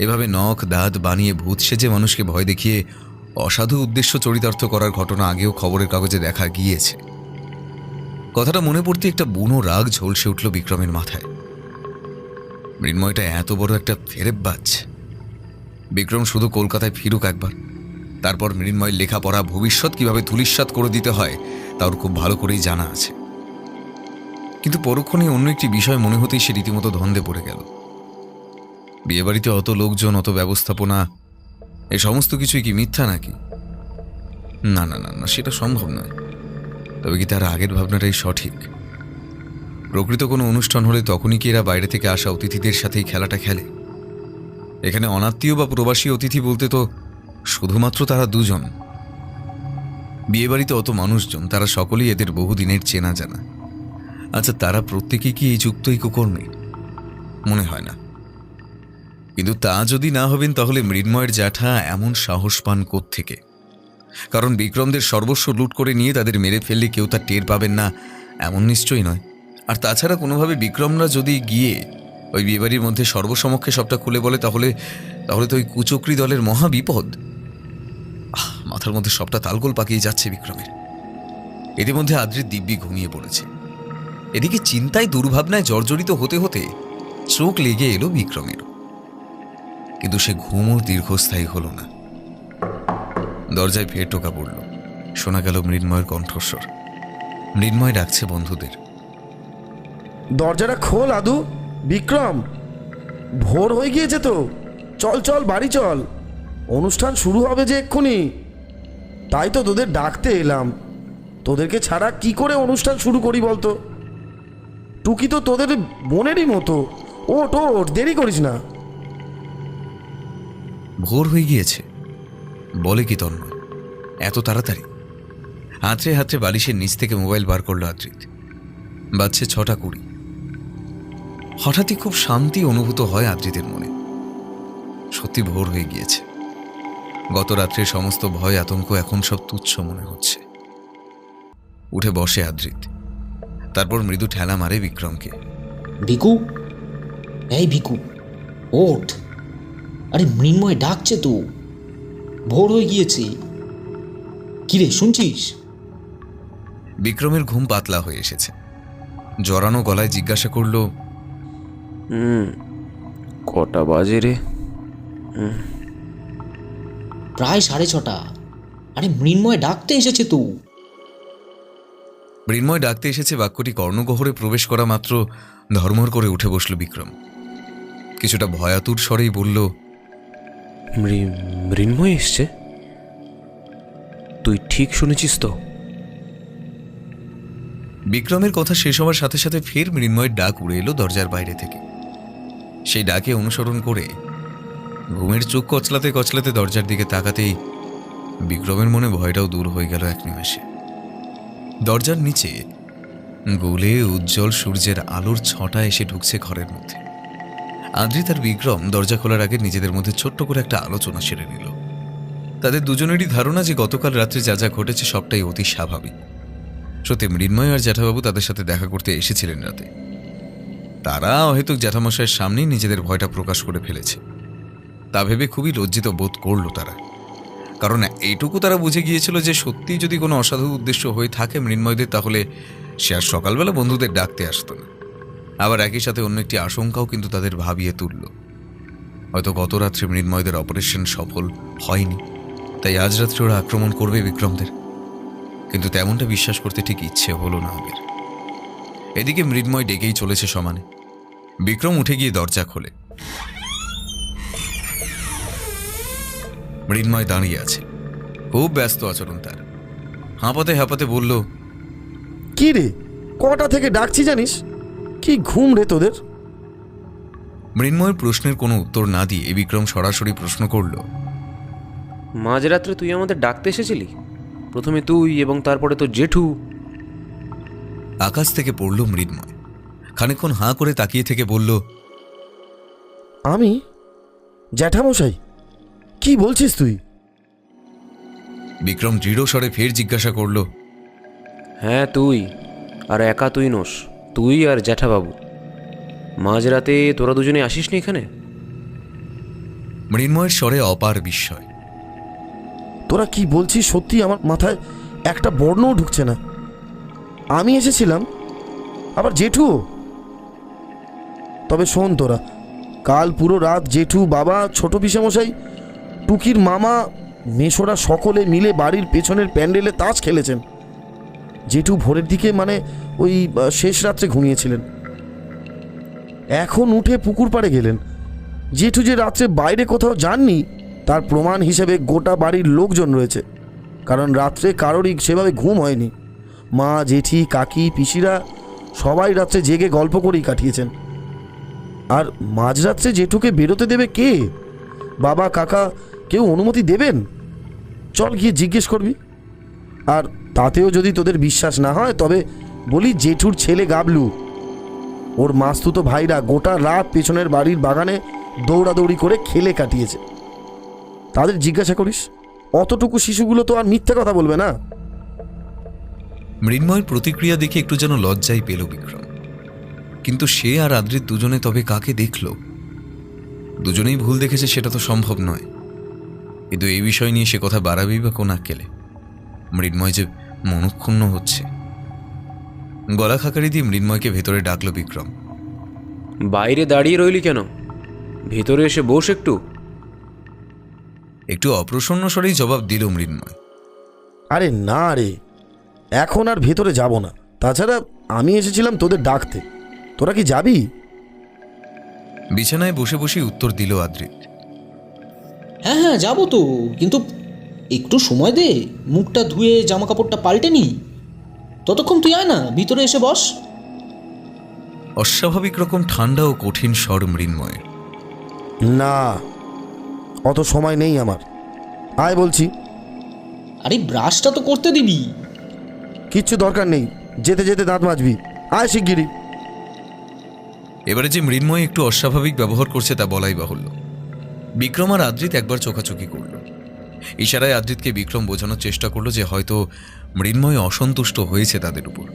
A: এভাবে নখ দাঁত বানিয়ে ভূত সেজে মানুষকে ভয় দেখিয়ে অসাধু উদ্দেশ্য চরিতার্থ করার ঘটনা আগেও খবরের কাগজে দেখা গিয়েছে। কথাটা মনে পড়তে একটা বুনো রাগ ঝলসে উঠল বিক্রমের মাথায়। মৃন্ময়টা এত বড় একটা ফেরেববাজ। বিক্রম শুধু কলকাতায় ফিরুক একবার, তারপর মৃন্ময়ের লেখাপড়া ভবিষ্যৎ কিভাবে ধূলিসাৎ করে দিতে হয় তা ওর খুব ভালো করেই জানা আছে। কিন্তু পরক্ষণে অন্য একটি বিষয় মনে হতেই সে রীতিমতো ধন্দে পড়ে গেল। বিয়েবাড়িতে অত লোকজন, অত ব্যবস্থাপনা, এ সমস্ত কিছুই কি মিথ্যা নাকি? না না না না, সেটা সম্ভব নয়। তবে কি তার আগের ভাবনাটাই সঠিক? প্রকৃত কোনো অনুষ্ঠান হলে তখনই কি এরা বাইরে থেকে আসা অতিথিদের সাথেই খেলাটা খেলে? এখানে অনাত্মীয় বা প্রবাসী অতিথি বলতে তো শুধুমাত্র তারা দুজন? বিয়েবাড়িতে অত মানুষজন, তারা সকলেই এদের বহুদিনের চেনা জানা। আচ্ছা, তারা প্রত্যেকে কি এই যুক্তই কুকর্মী? মনে হয় না। কিন্তু তা যদি না হবেন, তাহলে মৃন্ময়ের জ্যাঠা এমন সাহস পান কোত্থেকে? কারণ বিক্রমদের সর্বস্ব লুট করে নিয়ে তাদের মেরে ফেললে কেউ তা টের পাবেন না এমন নিশ্চয়ই নয়। আর তাছাড়া কোনোভাবে বিক্রমরা যদি গিয়ে ওই বিয়েবাড়ির মধ্যে সর্বসমক্ষে সবটা খুলে বলে, তাহলে তো ওই কুচক্রী দলের মহা বিপদ। মাথার মধ্যে সবটা তালগোল পাকিয়ে যাচ্ছে বিক্রমের। এদের মধ্যে আদ্রির দিব্যি ঘুমিয়ে পড়েছে। এদিকে চিন্তায় দুর্ভাবনায় জর্জরিত হতে হতে চোখ লেগে এলো বিক্রমের। কিন্তু সে ঘুমও দীর্ঘস্থায়ী হলো না। দরজায় ফের টোকা পড়ল। শোনা গেল মৃন্ময়ের কণ্ঠস্বর। মৃন্ময় ডাকছে বন্ধুদের।
C: দরজাটা খোল আদু। বিক্রম, ভোর হয়ে গিয়েছে তো, চল চল বাড়ি চল, অনুষ্ঠান শুরু হবে যে এক্ষুনি। তাই তো তোদের ডাকতে এলাম। তোদেরকে ছাড়া কি করে অনুষ্ঠান শুরু করি বলতো? টুকি তো তোদের বোনেরই মতো। ওঠ ওঠ, দেরি করিস না।
A: ভোর হয়ে গিয়েছে বলে কি তন্ময়? এত তাড়াতাড়ি? হাতড়ে হাতড়ে বালিশের নিচ থেকে মোবাইল বার করলো আদ্রিত। বাজছে 6:20। হঠাৎই খুব শান্তি অনুভূত হয় আদ্রিতের মনে। সত্যি ভোর হয়ে গিয়েছে। গত রাত্রে সমস্ত ভয় আতঙ্ক এখন সব তুচ্ছ মনে হচ্ছে। উঠে বসে আদ্রিত, তারপর মৃদু ঠেলা মারে বিক্রমকে।
B: ভিকু, এই ভিকু, ওঠ। আরে মৃন্ময় ডাকছে তো, ভোর হয়ে গিয়েছে। কিরে, শুনছিস?
A: বিক্রমের ঘুম পাতলা হয়ে এসেছে। জড়ানো গলায় জিজ্ঞাসা করল,
D: কটা বাজে রে?
B: প্রায় 6:30। আরে মৃন্ময় ডাকতে এসেছে তো।
A: মৃন্ময় ডাকতে এসেছে বাক্যটি কর্ণগহরে প্রবেশ করা মাত্র ধর্মর করে উঠে বসল বিক্রম। কিছুটা ভয়াতুর স্বরেই বলল,
D: মৃন্ময় এসছে? তুই ঠিক শুনেছিস তো?
A: বিক্রমের কথা শেষ হওয়ার সাথে সাথে ফের মৃন্ময়ের ডাক উড়ে এলো দরজার বাইরে থেকে। সেই ডাকে অনুসরণ করে ঘুমের চোখ কচলাতে কচলাতে দরজার দিকে তাকাতেই বিক্রমের মনে ভয়টাও দূর হয়ে গেল এক নিমেষে। দরজার নিচে গোলে উজ্জ্বল সূর্যের আলোর ছটা এসে ঢুকছে ঘরের মধ্যে। আদ্রিত আর বিক্রম দরজা খোলার আগে নিজেদের মধ্যে ছোট্ট করে একটা আলোচনা সেরে নিল। তাদের দুজনেরই ধারণা যে গতকাল রাত্রে যা যা ঘটেছে সবটাই অতি স্বাভাবিক। সত্যি মৃন্ময় আর জ্যাঠাবাবু তাদের সাথে দেখা করতে এসেছিলেন রাতে। তারা অহেতুক জ্যাঠামশাইয়ের সামনেই নিজেদের ভয়টা প্রকাশ করে ফেলেছে। তা ভেবে খুবই লজ্জিত বোধ করল তারা। কারণ এইটুকু তারা বুঝে গিয়েছিল যে সত্যিই যদি কোনো অসাধু উদ্দেশ্য হয়ে থাকে মৃন্ময়দের, তাহলে সে আর সকালবেলা বন্ধুদের ডাকতে আসতো না। আবার একই সাথে অন্য একটি আশঙ্কাও কিন্তু তাদের ভাবিয়ে তুলল। হয়তো গত রাত্রে মৃন্ময়দের অপারেশন সফল হয়নি, তাই আজ রাত্রে ওরা আক্রমণ করবে বিক্রমদের। কিন্তু তেমনটা বিশ্বাস করতে ঠিক ইচ্ছে হলো না ওদের। এদিকে মৃন্ময় ডেকেই চলেছে সমানে। বিক্রম উঠে গিয়ে দরজা খোলে। মৃন্ময় দাঁড়িয়ে আছে, খুব ব্যস্ত আচরণ তার। হাঁপাতে হাঁপাতে বলল,
C: কি রে, কটা থেকে ডাকছি জানিস? কি ঘুম রে তোদের?
A: মৃন্ময়ের প্রশ্নের কোনো উত্তর না দিয়ে বিক্রম সরাসরি প্রশ্ন করল,
D: মাঝরাত্রে তুই আমাদের ডাকতে এসেছিলি? প্রথমে তুই এবং তারপরে তো জেঠু।
A: আকাশ থেকে পড়ল মৃন্ময়। খানিকক্ষণ হাঁ করে তাকিয়ে থেকে বলল,
C: আমি? জ্যাঠামশাই, কি বলছিস তুই?
A: বিক্রম দৃঢ় স্বরে ফের জিজ্ঞাসা করল,
D: হ্যাঁ তুই, আর একা তুই নোস, তুই আর জ্যাঠাবাবু। মাঝরাতে তোরা দুজনে আসিসনি এখানে?
A: মৃন্ময়ের স্বরে অপার বিস্ময়।
C: তোরা কি বলছিস? সত্যি আমার মাথায় একটা বর্ণও ঢুকছে না। আমি এসেছিলাম, আবার জেঠুও। তবে শোন তোরা, কাল পুরো রাত জেঠু, বাবা, ছোট পিসেমশাই, টুকির মামা, মেশোরা সকলে মিলে বাড়ির পেছনের প্যান্ডেলে তাস খেলেছেন। জেঠু ভোরের দিকে, মানে ওই শেষ রাত্রে ঘুমিয়েছিলেন। এখন উঠে পুকুর পাড়ে গেলেন। জেঠু যে রাত্রে বাইরে কোথাও যাননি তার প্রমাণ হিসেবে গোটা বাড়ির লোকজন রয়েছে। কারণ রাত্রে কারোরই সেভাবে ঘুম হয়নি। মা, জেঠি, কাকি, পিসিরা সবাই রাত্রে জেগে গল্প করেই কাটিয়েছেন। আর মাঝরাত্রে জেঠুকে বেরোতে দেবে কে? বাবা, কাকা কেউ অনুমতি দেবেন? চল গিয়ে জিজ্ঞেস করবি। আর তাতেও যদি তোদের বিশ্বাস না হয় তবে বলি জেঠুর ছেলে গাবলু, ওর মাস্তুতো ভাইরা গোটা রাত পেছনের বাড়ির বাগানে দৌড়াদৌড়ি করে খেলে কাটিয়েছে। তাদের জিজ্ঞাসা করিস। অতটুকু শিশুগুলো তো আর মিথ্যে কথা বলবে না।
A: মৃন্ময়ের প্রতিক্রিয়া দেখে একটু যেন লজ্জাই পেল বিক্রম। কিন্তু সে আর আদ্রিত দুজনে তবে কাকে দেখল? দুজনেই ভুল দেখেছে সেটা তো সম্ভব নয়, কিন্তু এই বিষয় নিয়ে সে কথা বাড়াবেই বা কোন আক্কেলে? মৃন্ময় যে মনক্ষুণ্ণ হচ্ছে। গলা খাকারি দিয়ে মৃন্ময়কে ভেতরে ডাকলো বিক্রম।
D: বাইরে দাঁড়িয়ে রইলি কেন? ভেতরে এসে বস একটু।
A: একটু অপ্রসন্ন স্বরেই জবাব দিল মৃন্ময়।
C: আরে না রে, এখন আর ভেতরে যাব না। তাছাড়া আমি এসেছিলাম তোদের ডাকতে। তোরা কি যাবি?
A: বিছানায় বসে বসেই উত্তর দিল আদ্রিত।
B: হ্যাঁ হ্যাঁ, যাবো তো, কিন্তু একটু সময় দে, মুখটা ধুয়ে জামা কাপড়টা পাল্টে নি। ততক্ষণ তুই আয় না, ভিতরে এসে বস।
A: অস্বাভাবিক রকম ঠান্ডা ও কঠিন স্বর মৃন্ময়ের।
C: না, অত সময় নেই আমার। আয় বলছি।
B: আরে ব্রাশটা তো করতে দিবি।
C: কিচ্ছু দরকার নেই, যেতে যেতে দাঁত মাজবি। আয় শিগগিরি।
A: এবারে যে মৃন্ময় একটু অস্বাভাবিক ব্যবহার করছে তা বলাই বাহুল্য। বিক্রম আর আদ্রিত একবার চোখাচোখি করল। ইশারায় আদ্রিতকে বিক্রম বোঝানোর চেষ্টা করলো যে হয়তো মৃন্ময় অসন্তুষ্ট হয়েছে তাদের উপর,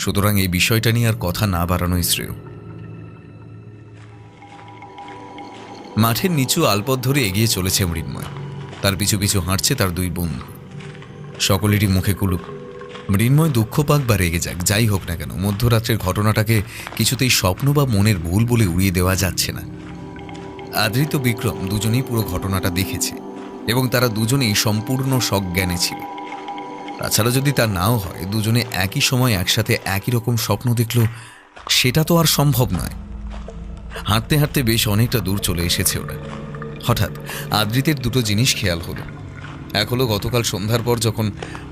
A: সুতরাং এই বিষয়টা নিয়ে আর কথা না বাড়ানোই শ্রেয়। মাঠের নিচু আলপথ ধরে এগিয়ে চলেছে মৃন্ময়। তার পিছু পিছু হাঁটছে তার দুই বন্ধু। সকলেরই মুখে কুলুপ। মৃন্ময় দুঃখ পাক বা রেগে যাক, যাই হোক না কেন, মধ্যরাত্রের ঘটনাটাকে কিছুতেই স্বপ্ন বা মনের ভুল বলে উড়িয়ে দেওয়া যাচ্ছে না। আদ্রিত ও বিক্রম দুজনেই পুরো ঘটনাটা দেখেছে এবং তারা দুজনেই সম্পূর্ণ সজ্ঞানে ছিল। তাছাড়া যদি তা নাও হয়, দুজনে একই সময় একসাথে একই রকম স্বপ্ন দেখল, সেটা তো আর সম্ভব নয়। হাঁটতে হাঁটতে বেশ অনেকটা দূর চলে এসেছে ওরা। হঠাৎ আদ্রিতের দুটো জিনিস খেয়াল হলো। এক হলো, গতকাল সন্ধ্যার পর যখন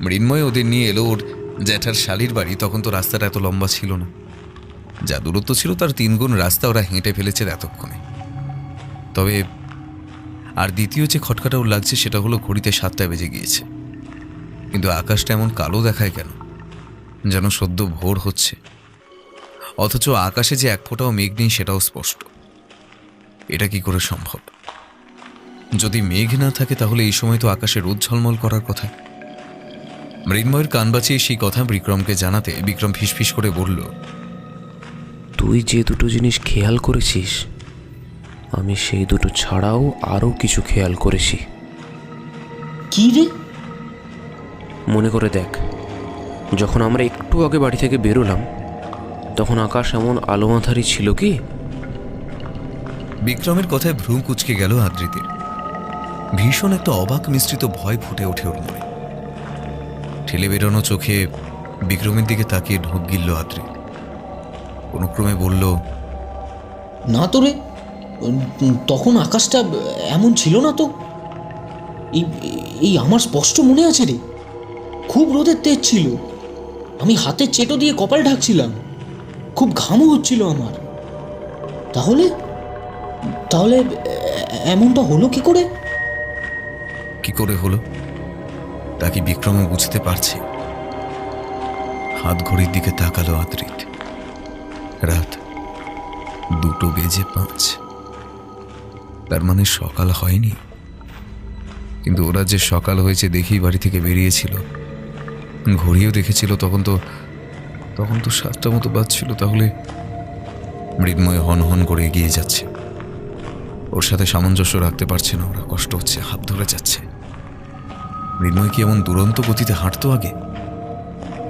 A: মৃন্ময় ওদের নিয়ে এলো ওর জ্যাঠার শালির বাড়ি, তখন তো রাস্তাটা এত লম্বা ছিল না। যা দূরত্ব ছিল তার 3 গুণ রাস্তা ওরা হেঁটে ফেলেছে এতক্ষণে। তবে আর দ্বিতীয় যে খটকাটা ওর লাগছে সেটা হলো, ঘড়িতে 7টা বেজে গিয়েছে, কিন্তু আকাশটা এমন কালো দেখায় কেন? যেন সদ্য ভোর হচ্ছে, অথচ আকাশে যে এক ফোঁটাও মেঘ নেই সেটাও স্পষ্ট। এটা কি করে সম্ভব? যদি মেঘ না থাকে তাহলে এই সময় তো আকাশে রোদ ঝলমল করার কথা। মৃন্ময়ের কান বাঁচিয়ে সেই কথা বিক্রমকে জানাতে বিক্রম ফিসফিস করে বলল,
D: তুই যে দুটো জিনিস খেয়াল করেছিস, আমি সেই দুটো ছাড়াও আরও কিছু খেয়াল করেছি।
B: কি রে?
D: মনে করে দেখ, যখন আমরা একটু আগে বাড়ি থেকে বেরোলাম তখন আকাশ এমন আলোমাথারি ছিল কি?
A: বিক্রমের কথায় ভ্রু কুঁচকে গেল আদ্রিতের। ভীষণ একটা অবাক মিশ্রিত ভয় ফুটে ওঠে ওর মনে। ঠেলে বেরোনো চোখে বিক্রমের দিকে তাকিয়ে ঢোক গিলল আদ্রিত। কোনো ক্রমে বলল,
B: না তো রে, তখন আকাশটা এমন ছিল না তো। এই আমার স্পষ্ট মনে আছে রে, খুব রোদের তেজ ছিল। আমি হাতের চেটো দিয়ে কপাল ঢাকছিলাম, খুব ঘামও হচ্ছিল আমার। তাহলে তাহলে এমনটা হলো কি করে?
A: কি করে হলো তা কি বিক্রমও বুঝতে পারছে? হাত ঘড়ির দিকে তাকালো আদ্রিত। রাত 2:05। তার মানে সকাল হয়নি, কিন্তু ওরা যে সকাল হয়েছে দেখেই বাড়ি থেকে বেরিয়েছিল। ঘড়িও দেখেছিল, তখন তো 7টা মতো বাজছিল। তাহলে মৃন্ময় হন হন করে এগিয়ে যাচ্ছে। ওর সাথে সামঞ্জস্য রাখতে পারছে না ওরা, কষ্ট হচ্ছে, হাত ধরে যাচ্ছে। মৃন্ময় কি এমন দুরন্ত গতিতে হাঁটতো আগে?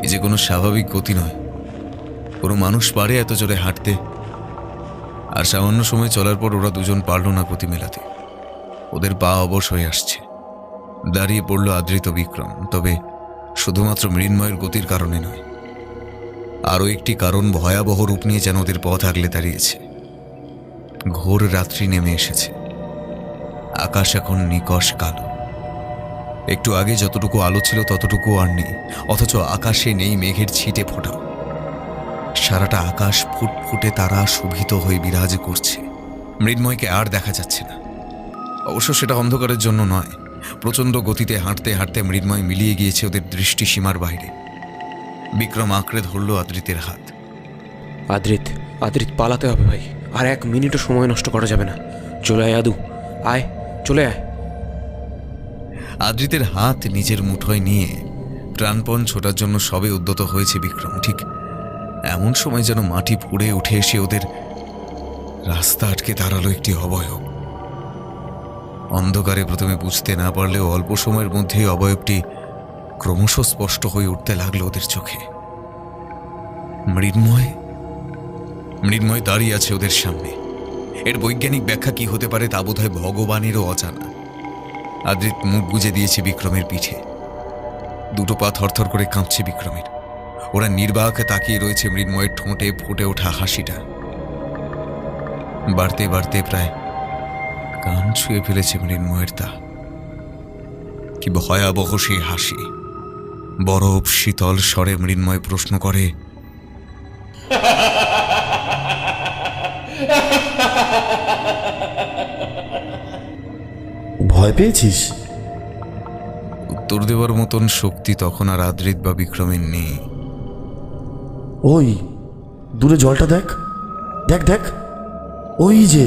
A: এই যে কোনো স্বাভাবিক গতি নয়। কোনো মানুষ পারে এত জোরে হাঁটতে? আর সামান্য সময় চলার পর ওরা দুজন পারল না গতি মেলাতে। ওদের পা অবশ হয়ে আসছে। দাঁড়িয়ে পড়ল আদ্রিত বিক্রম, তবে শুধুমাত্র মৃন্ময়ের গতির কারণে নয়, আরও একটি কারণ ভয়াবহ রূপ নিয়ে যেন ওদের পথ আগলে দাঁড়িয়েছে। ঘোর রাত্রি নেমে এসেছে। আকাশ এখন নিকষ কালো। একটু আগে যতটুকু আলো ছিল ততটুকু আর নেই, অথচ আকাশে নেই মেঘের ছিটে ফোঁটা। সারাটা আকাশ ফুটফুটে তারা শোভিত হয়ে বিরাজ করছে। মৃন্ময়কে আর দেখা যাচ্ছে না। অবশ্য সেটা অন্ধকারের জন্য নয়, প্রচণ্ড গতিতে হাঁটতে হাঁটতে মৃন্ময় মিলিয়ে গিয়েছে ওদের দৃষ্টি সীমার বাইরে। বিক্রম আঁকড়ে ধরল আদ্রিতের হাত।
D: আদ্রিত, আদ্রিত, পালাতে হবে ভাই, আর 1 মিনিটও সময় নষ্ট করা যাবে না। চলে আয় আদু, আয়, চলে আয়।
A: আদ্রিতের হাত নিজের মুঠোয় নিয়ে প্রাণপণ ছোটার জন্য সবে উদ্যত হয়েছে বিক্রম। ঠিক এমন সময় যেন মাটি পুড়ে উঠে এসে ওদের রাস্তা আটকে দাঁড়ালো একটি অবয়ব। অন্ধকারে প্রথমে বুঝতে না পারলেও অল্প সময়ের মধ্যেই অবয়বটি ক্রমশ স্পষ্ট হয়ে উঠতে লাগলো ওদের চোখে। মৃন্ময় দাঁড়িয়ে আছে ওদের সামনে। এর বৈজ্ঞানিক ব্যাখ্যা কি হতে পারে তা বোধহয় ভগবানেরও অজানা। আদ্রিত মুখ গুজে দিয়েছে বিক্রমের পিঠে। দুটো পা থরথর করে কাঁপছে বিক্রমের। ওরা নির্বাকে তাকিয়ে রয়েছে মৃন্ময়ের ঠোঁটে ফুটে ওঠা হাসিটা। বাড়তে বাড়তে প্রায় কান ছুঁয়ে ফেলেছে মৃন্ময়ের তা। কি ভয়াবহ সেই হাসি! বরফ শীতল স্বরে মৃন্ময় প্রশ্ন করে,
C: ভয় পেয়েছিস?
A: উত্তর দেওয়ার মতন শক্তি তখন আর আদ্রিত বা বিক্রমের নেই।
C: ওই দূরে জলটা দেখ, দেখ দেখ, ওই যে।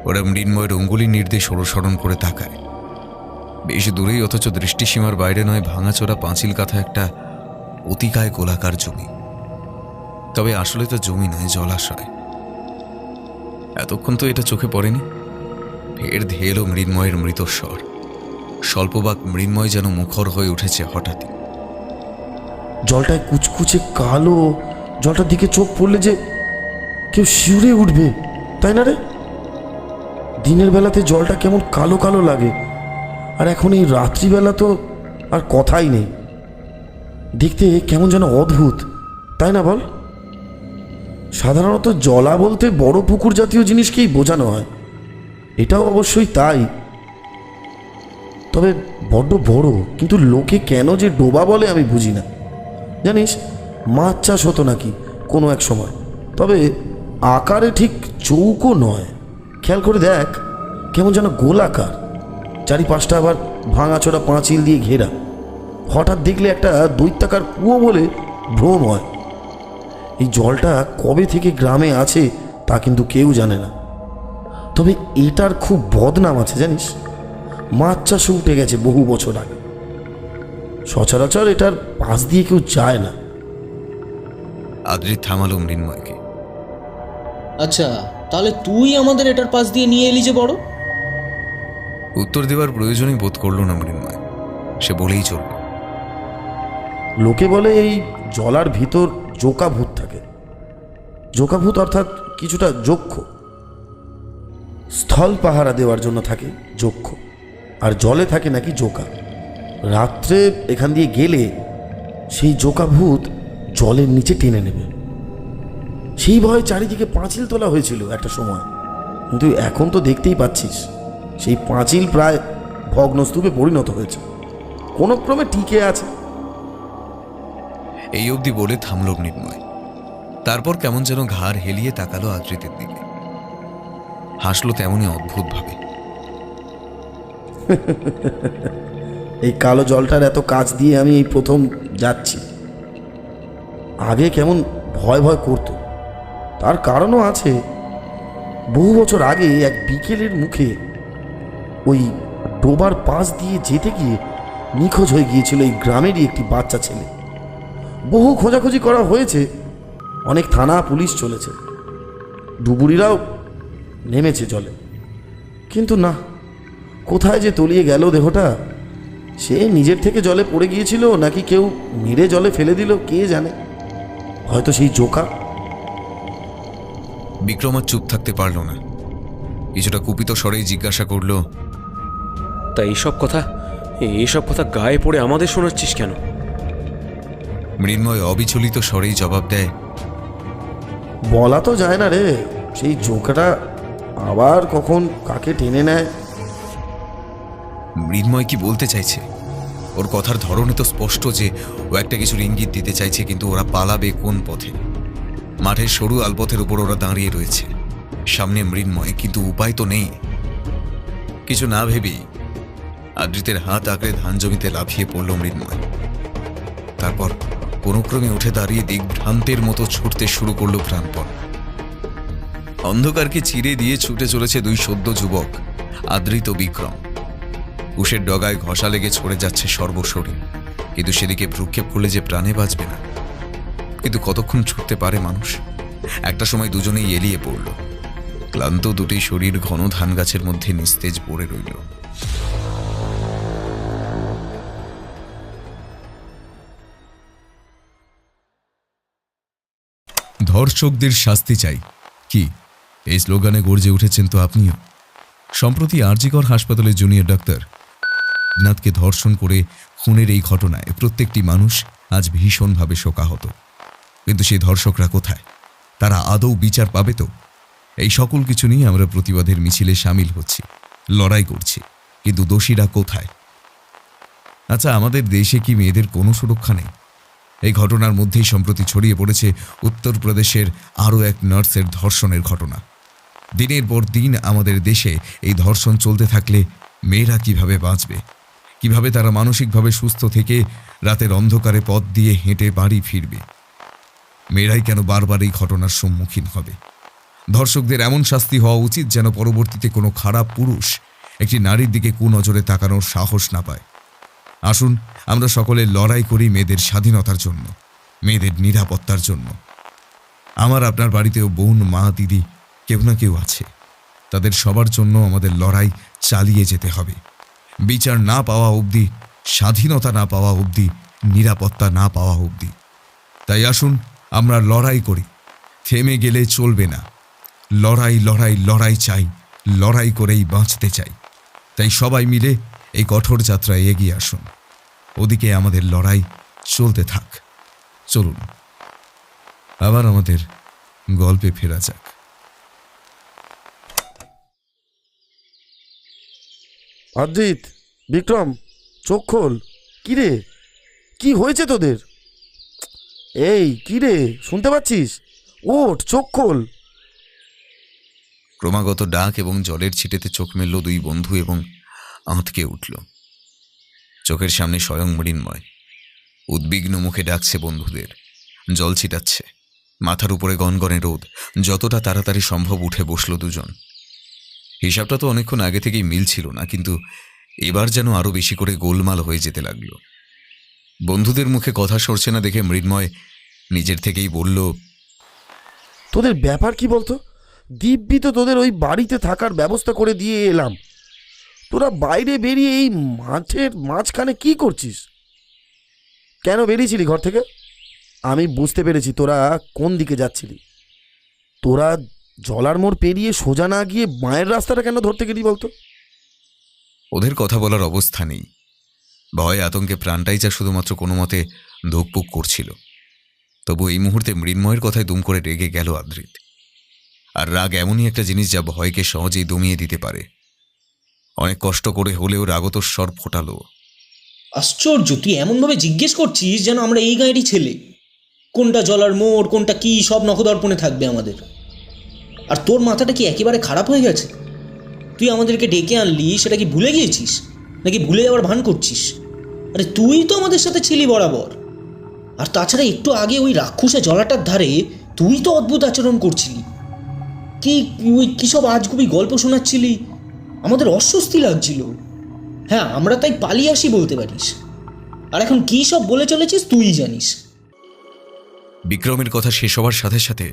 A: ওরা মৃন্ময়ের অঙ্গুলি নির্দেশ অনুসরণ করে তাকায়। বেশ দূরেই, অথচ দৃষ্টিসীমার বাইরে নয়, ভাঙাচোরা পাঁচিল কাঁথা একটা অতিকায় গোলাকার জমি। তবে আসলে তো জমি নয়, জলাশয়। এতক্ষণ তো এটা চোখে পড়েনি। ফের ধেল মৃন্ময়ের মৃতস্বর। স্বল্পবাক মৃন্ময় যেন মুখর হয়ে উঠেছে হঠাৎই।
C: জলটায় কুচকুচে কালো, জলটার দিকে চোখ পড়লে যে কেউ শিউরে উঠবে, তাই না রে? দিনের বেলাতে জলটা কেমন কালো কালো লাগে, আর এখন এই রাত্রিবেলা তো আর কথাই নেই। দেখতে কেমন যেন অদ্ভুত, তাই না বল? সাধারণত জলা বলতে বড় পুকুর জাতীয় জিনিসকেই বোঝানো হয়, এটাও অবশ্যই তাই। তবে বড্ড বড়, কিন্তু লোকে কেন যে ডোবা বলে আমি বুঝি না। জানিস, মাছ চাষ হতো নাকি কোনো এক সময়, তবে আকারে ঠিক চৌকো নয়। খেয়াল করে দেখ, কেমন যেন গোলাকার, চারিপাশটা আবার ভাঙাচোরা পাঁচিল দিয়ে ঘেরা। হঠাৎ দেখলে একটা দৈত্যাকার কুয়ো বলে ভ্রম হয়। এই জলটা কবে থেকে গ্রামে আছে তা কিন্তু কেউ জানে না। তবে এটার খুব বদনাম আছে জানিস, মাছ চাষে উঠে গেছে বহু বছর আগে। সচরাচর এটার পাশ দিয়ে কেউ যায় না।
A: আদ্রিত থামালো মৃন্ময়কে।
B: আচ্ছা, তাহলে তুই আমাদের এটার পাশ দিয়ে নিয়ে এলি যে বড়?
A: উত্তর দেওয়ার প্রয়োজনই বোধ করল না মৃন্ময়। সে বলেই চলল,
C: লোকে বলে এই জলার ভিতর জোকা ভূত থাকে। জোকা ভূত অর্থাৎ কিছুটা যক্ষ। স্থল পাহারা দেওয়ার জন্য থাকে যক্ষ, আর জলে থাকে নাকি জোকা। রাত্রে এখান দিয়ে গেলে সেই জোকা ভূত জলের নিচে টেনে নেবে। সেই ভয়ে চারিদিকে পাঁচিল তোলা হয়েছিল একটা সময়, কিন্তু এখন তো দেখতেই পাচ্ছিস সেই পাঁচিল প্রায় ভগ্নস্তূপে পরিণত হয়েছে, কোনো ক্রমে টিকে আছে।
A: এই অবধি বলে থামল মৃন্ময়। তারপর কেমন যেন ঘাড় হেলিয়ে তাকালো আদ্রিতের দিকে। হাসলো তেমনই অদ্ভুতভাবে।
C: এই কালো জলটার এত কাছ দিয়ে আমি এই প্রথম যাচ্ছি। আগে কেমন ভয় ভয় করতো, তার কারণও আছে। বহু বছর আগে এক বিকেলের মুখে ওই ডোবার পাশ দিয়ে যেতে গিয়ে নিখোঁজ হয়ে গিয়েছিল এই গ্রামেরই একটি বাচ্চা ছেলে। বহু খোঁজাখুঁজি করা হয়েছে, অনেক থানা পুলিশ চলেছে, ডুবুরিরাও নেমেছে জলে, কিন্তু না, কোথায় যে তলিয়ে গেল দেহটা। সে নিজের থেকে জলে পড়ে গিয়েছিল নাকি কেউ মেরে জলে ফেলে দিল কে জানে। হয়তো সেই জোকা।
A: বিক্রম আর চুপ থাকতে পারল না। কিছুটা কুপিত স্বরেই জিজ্ঞাসা করল,
D: তা এইসব কথা গায়ে পড়ে আমাদের শোনাচ্ছিস কেন?
A: মৃন্ময় অবিচলিত স্বরেই জবাব দেয়,
C: বলা তো যায় না রে, সেই জোকাটা আবার কখন কাকে টেনে নেয়।
A: মৃন্ময় কি বলতে চাইছে? ওর কথার ধরনে তো স্পষ্ট যে ও একটা কিছুর ইঙ্গিত দিতে চাইছে, কিন্তু ওরা পালাবে কোন পথে? মাঠের সরু আলপথের উপর ওরা দাঁড়িয়ে রয়েছে, সামনে মৃন্ময়, কিন্তু উপায় তো নেই। কিছু না ভেবেই আদ্রিতের হাত আঁকড়ে ধান জমিতে লাফিয়ে পড়ল মৃন্ময়। তারপর কোনো ক্রমে উঠে দাঁড়িয়ে দিগ্ভ্রান্তের মতো ছুটতে শুরু করলো প্রাণপণ। অন্ধকারকে চিরে দিয়ে ছুটে চলেছে দুই সদ্য যুবক, আদ্রিত বিক্রম। কুশের ডগায় ঘষা লেগে ছড়ে যাচ্ছে সর্বশরীর, কিন্তু সেদিকে ভ্রুক্ষেপ করলে যে প্রাণে বাঁচবে না। কিন্তু কতক্ষণ ছুটতে পারে মানুষ? একটা সময় দুজনেই এলিয়ে পড়ল। ক্লান্ত দুটি শরীর ঘন ধান গাছের মধ্যে নিস্তেজ পড়ে রইল। ধর্ষকদের শাস্তি চাই, কি এই স্লোগানে গর্জে উঠেছেন তো আপনিও। সম্প্রতি আরজিকর হাসপাতালের জুনিয়র ডাক্তার নাথকে ধর্ষণ করে খুনের এই ঘটনায় প্রত্যেকটি মানুষ আজ ভীষণভাবে শোকাহত। কিন্তু সেই ধর্ষকরা কোথায়? তারা আদৌ বিচার পাবে তো? এই সকল কিছু নিয়ে আমরা প্রতিবাদের মিছিলে সামিল হচ্ছি, লড়াই করছি, কিন্তু দোষীরা কোথায়? আচ্ছা, আমাদের দেশে কি মেয়েদের কোনো সুরক্ষা নেই? এই ঘটনার মধ্যেই সম্প্রতি ছড়িয়ে পড়েছে উত্তরপ্রদেশের আরও এক নার্সের ধর্ষণের ঘটনা। দিনের পর দিন আমাদের দেশে এই ধর্ষণ চলতে থাকলে মেয়েরা কিভাবে বাঁচবে? কিভাবে তারা মানসিকভাবে সুস্থ থেকে রাতের অন্ধকারে পথ দিয়ে হেঁটে বাড়ি ফিরবে? মেয়েরাই কেন বারবার এই ঘটনার সম্মুখীন হবে? ধর্ষকদের এমন শাস্তি হওয়া উচিত যেন পরবর্তীতে কোনো খারাপ পুরুষ একটি নারীর দিকে কুনজরে তাকানোর সাহস না পায়। আসুন আমরা সকলে লড়াই করি মেয়েদের স্বাধীনতার জন্য, মেয়েদের নিরাপত্তার জন্য। আমার আপনার বাড়িতেও বোন, মা, দিদি কেউ না কেউ আছে। তাদের সবার জন্য আমাদের লড়াই চালিয়ে যেতে হবে। বিচার না পাওয়া অবধি, স্বাধীনতা না পাওয়া অবধি, নিরাপত্তা না পাওয়া অবধি। তাই আসুন আমরা লড়াই করি, থেমে গেলে চলবে না। লড়াই লড়াই লড়াই চাই, লড়াই করেই বাঁচতে চাই। তাই সবাই মিলে এই কঠোর যাত্রায় এগিয়ে আসুন। ওদিকে আমাদের লড়াই চলতে থাক। চলুন আবার আমাদের গল্পে ফেরা যাক।
C: অদ্রিত, বিক্রম, চোখ খোল। কিরে, কি হয়েছে তোদের? এই কিরে, শুনতে পাচ্ছিস? ওঠ, চোখ খোল।
A: ক্রমাগত ডাক এবং জলের ছিটেতে চোখ মেলল দুই বন্ধু এবং আঁতকে উঠল। চোখের সামনে স্বয়ং মৃন্ময় উদ্বিগ্ন মুখে ডাকছে বন্ধুদের, জল ছিটাচ্ছে। মাথার উপরে গনগনে রোদ। যতটা তাড়াতাড়ি সম্ভব উঠে বসল দুজন। হিসাবটা তো অনেকক্ষণ আগে থেকেই মিল ছিল না, কিন্তু এবার যেন আরো বেশি করে গোলমাল হয়ে যেতে লাগলো। বন্ধুদের মুখে কথা সরছে না দেখে মৃন্ময় নিজের থেকেই বলল,
C: তোদের ব্যাপার কি বলতো? দিব্যি তো তোদের ওই বাড়িতে থাকার ব্যবস্থা করে দিয়ে এলাম। তোরা বাইরে বেরিয়ে এই মাঠের মাঝখানে কি করছিস? কেন বেরিয়েছিলি ঘর থেকে? আমি বুঝতে পেরেছি তোরা কোন দিকে যাচ্ছিলি। তোরা জলার মোড় পেরিয়ে সোজা না গিয়ে মায়ের রাস্তাটা কেন ধরতে গেলি বলতো?
A: ওদের কথা বলার অবস্থা নেই। ভয় আতঙ্কে প্রাণটাই যা শুধুমাত্র কোনো মতে ধুকপুক করছিল। তবু এই মুহূর্তে মৃন্ময়ের কথায় দুম করে রেগে গেল আদ্রিত। আর রাগ এমনই একটা জিনিস যা ভয়কে সহজেই দমিয়ে দিতে পারে। অনেক কষ্ট করে হলেও রাগত স্বর ফোটালো,
B: আশ্চর্য, তুই এমনভাবে জিজ্ঞেস করছিস যেন আমরা এই গাঁয়েরই ছেলে। কোনটা জলার মোড়, কোনটা কি, সব নখদর্পণে থাকবে আমাদের। আর তোর মাথাটা কি একেবারে খারাপ হয়ে গেছে? তুই আমাদেরকে ডেকে আনলি, সেটা কি ভুলে গিয়েছিস? নাকি ভুলে যাওয়ার ভান করছিস? আরে তুই তো আমাদের সাথে ছিলি বরাবর। আর তাছাড়া একটু আগে ওই রাক্ষসে জলাটার ধারে তুই তো অদ্ভুত আচরণ করছিলি। কি ওই কী সব আজগুবি গল্প শোনাচ্ছিলি, আমাদের অস্বস্তি লাগছিল। হ্যাঁ, আমরা তাই পালিয়ে আসি বলতে পারিস। আর এখন কী সব বলে চলেছিস তুই জানিস।
A: বিক্রমের কথা শেষ হওয়ার সাথে সাথে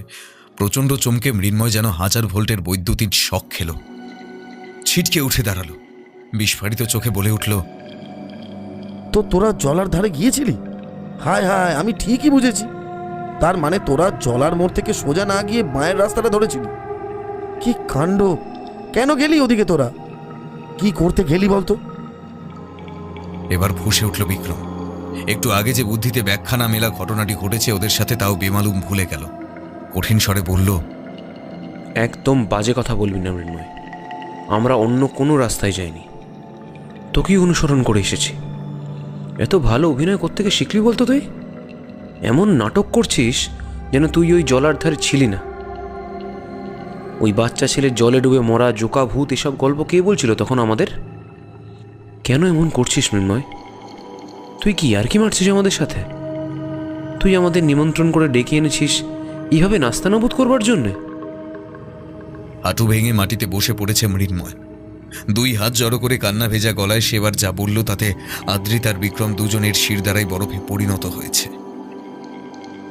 A: প্রচণ্ড চমকে মৃন্ময় যেন 1000 ভোল্টের বৈদ্যুতিক শক খেল। ছিটকে উঠে দাঁড়ালো, বিস্ফারিত চোখে বলে উঠল,
C: তো তোরা জলার ধারে গিয়েছিলি? হায় হায়, আমি ঠিকই বুঝেছি। তার মানে তোরা জলার মোড় থেকে সোজা না গিয়ে মায়ের রাস্তাটা ধরেছিলি। কি কাণ্ড! কেন গেলি ওদিকে? তোরা কি করতে গেলি বলতো?
A: এবার ফুঁসে উঠল বিক্রম। একটু আগে যে বুদ্ধিতে ব্যাখ্যা না মেলা ঘটনাটি ঘটেছে ওদের সাথে, তাও বেমালুম ভুলে গেল। কঠিন স্বরে বলল,
D: একদম বাজে কথা বলবি না মৃন্ময়। আমরা অন্য কোনো রাস্তায় যাইনি, তোকেই অনুসরণ করে এসেছি। এত ভালো অভিনয় করতে গিয়ে শিখলি বলতো তুই? এমন নাটক করছিস যেন তুই ওই জলার ধারে ছিলি না। ওই বাচ্চা ছেলের জলে ডুবে মরা, জোকা ভূত এসব গল্প কে বলছিল তখন আমাদের? কেন এমন করছিস মৃন্ময়? তুই কি আর কি মারছিস আমাদের সাথে? তুই আমাদের নিমন্ত্রণ করে ডেকে এনেছিস এইভাবে নাস্তানাবুদ করবার জন্যে?
A: হাঁটু ভেঙে মাটিতে বসে পড়েছে মৃন্ময়। দুই হাত জড়ো করে কান্না ভেজা গলায় সেবার যা বলল তাতে আদ্রিত আর বিক্রম দুজনের শিরদাঁড়ায় বরফে পরিণত হয়েছে।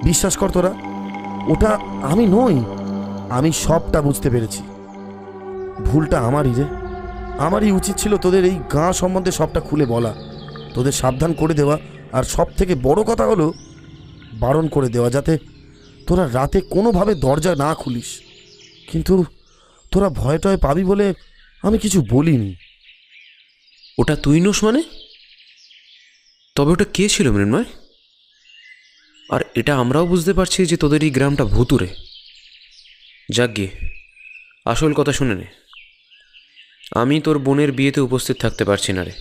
C: বিশ্বাস কর তোরা, ওটা আমি নই। আমি সবটা বুঝতে পেরেছি। ভুলটা আমারই রে। আমারই উচিত ছিল তোদের এই গাঁ সম্বন্ধে সবটা খুলে বলা, তোদের সাবধান করে দেওয়া, আর সব থেকে বড় কথা হলো বারণ করে দেওয়া যাতে তোরা রাতে কোনোভাবে দরজা না খুলিস। কিন্তু তোরা ভয় টয় পাবি বলে আমি কিছু বলিনি।
D: ওটা তুই নোস মানে? তবে ওটা কে ছিল মৃন্ময়? আর এটা আমরাও বুঝতে পারছি যে তোদের এই গ্রামটা ভুতুরে। যাক গিয়ে আসল কথা শুনে নে। আমি তোর বোনের বিয়েতে উপস্থিত থাকতে পারছি না রে।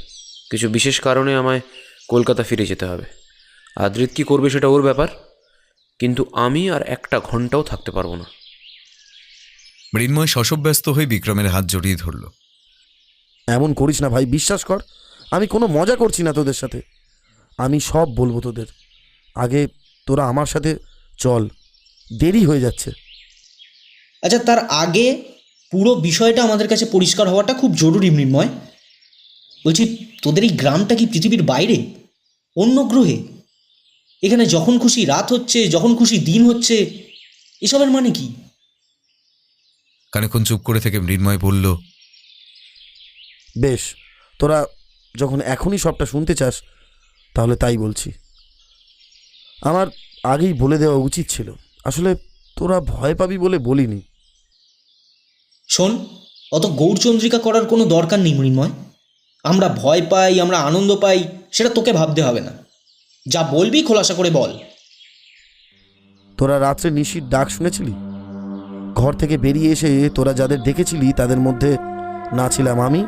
D: কিছু বিশেষ কারণে আমায় কলকাতা ফিরে যেতে হবে। আদ্রিত কি করবে সেটা ওর ব্যাপার, কিন্তু আমি আর একটা ঘন্টাও থাকতে পারবো না।
A: মৃন্ময় শশব্যস্ত হয়ে বিক্রমের হাত জড়িয়ে ধরল।
C: এমন করিস না ভাই, বিশ্বাস কর। আমি কোনো মজা করছি না তোদের সাথে। আমি সব বলবো তোদের। আগে তোরা আমার সাথে চল, দেরি হয়ে যাচ্ছে।
B: আচ্ছা, তার আগে পুরো বিষয়টা আমাদের কাছে পরিষ্কার হওয়াটা খুব জরুরি মৃন্ময়। বলছি, তোদের এই গ্রামটা কি পৃথিবীর বাইরে, অন্য গ্রহে? এখানে যখন খুশি রাত হচ্ছে, যখন খুশি দিন হচ্ছে, এসবের মানে কি?
A: খানিকক্ষণ চুপ করে থেকে মৃন্ময় বলল,
C: বেশ, তোরা যখন এখনই সবটা শুনতে চাস তাহলে তাই বলছি। আমার আগেই বলে দেওয়া উচিত ছিল। আসলে তোরা ভয় পাবি বলে বলিনি।
B: শোন, অত গৌরচন্দ্রিকা করার কোনো দরকার নেই মৃন্ময়। আমরা ভয় পাই, আমরা আনন্দ পাই, সেটা তোকে ভাবতে হবে না। যা বলবি খোলাসা করে বল।
C: তোরা রাত্রে নিশির ডাক শুনেছিলি? ঘর থেকে বেরিয়ে এসে তোরা যাদের দেখেছিলি তাদের মধ্যে না ছিলাম আমি,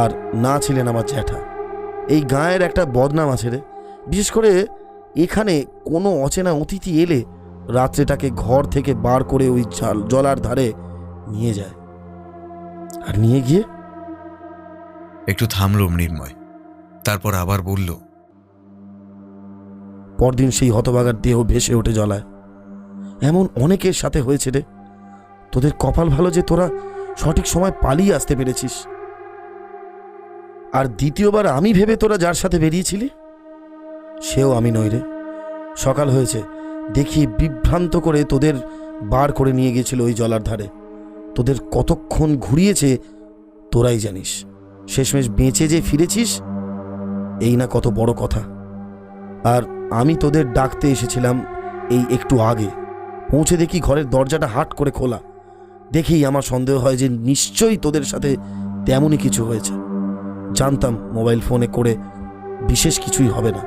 C: আর না ছিলেন আমার জ্যাঠা। এই গাঁয়ের একটা বদনাম আছে রে। বিশেষ করে এখানে কোনো অচেনা অতিথি এলে রাত্রেটাকে ঘর থেকে বার করে ওই জলার ধারে নিয়ে যায়। আর নিয়ে গিয়ে
A: একটু থামল মৃন্ময়, তারপর আবার বলল,
C: পরদিন সেই হতভাগার দেহ ভেসে ওঠে জলায়। এমন অনেকের সাথে হয়েছে রে। তোদের কপাল ভালো যে তোরা সঠিক সময় পালিয়ে আসতে পেরেছিস। আর দ্বিতীয়বার আমি ভেবে তোরা যার সাথে বেরিয়েছিলি সেও আমি নই রে। সকাল হয়েছে দেখি বিভ্রান্ত করে তোদের বার করে নিয়ে গেছিল ওই জলার ধারে। তোদের কতক্ষণ ঘুরিয়েছে তোরাই জানিস। শেষমেশ বেঁচে যে ফিরেছিস এই না কত বড় কথা। আর আমি তোদের ডাকতে এসেছিলাম এই একটু আগে। পৌঁছে দেখি ঘরের দরজাটা হাট করে খোলা। দেখেই আমার সন্দেহ হয় যে নিশ্চয়ই তোদের সাথে তেমনই কিছু হয়েছে। জানতাম মোবাইল ফোনে করে বিশেষ কিছুই হবে না,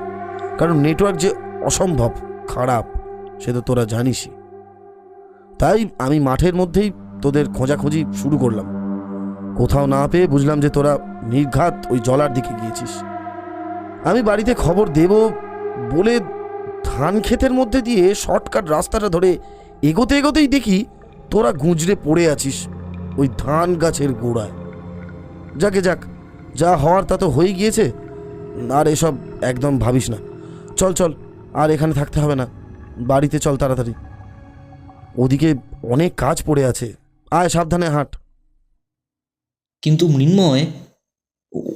C: কারণ নেটওয়ার্ক যে অসম্ভব খারাপ সে তো তোরা জানিসই। তাই আমি মাঠের মধ্যেই তোদের খোঁজাখুঁজি শুরু করলাম। কোথাও না পেয়ে বুঝলাম যে তোরা নির্ঘাত ওই জলার দিকে গিয়েছিস। আমি বাড়িতে খবর দেব বলে ধান ক্ষেতের মধ্যে দিয়ে শর্টকাট রাস্তাটা ধরে এগোতে এগোতেই দেখি তোরা গুঁজরে পড়ে আছিস ওই ধান গাছের গোড়ায়। যাকে যাক, যা হওয়ার তা তো হয়ে গিয়েছে। আর এসব একদম ভাবিস না। চল চল, আর এখানে থাকতে হবে না, বাড়িতে চল তাড়াতাড়ি। ওদিকে অনেক কাজ পড়ে আছে, আয় সাবধানে হাঁট।
B: কিন্তু মৃন্ময়,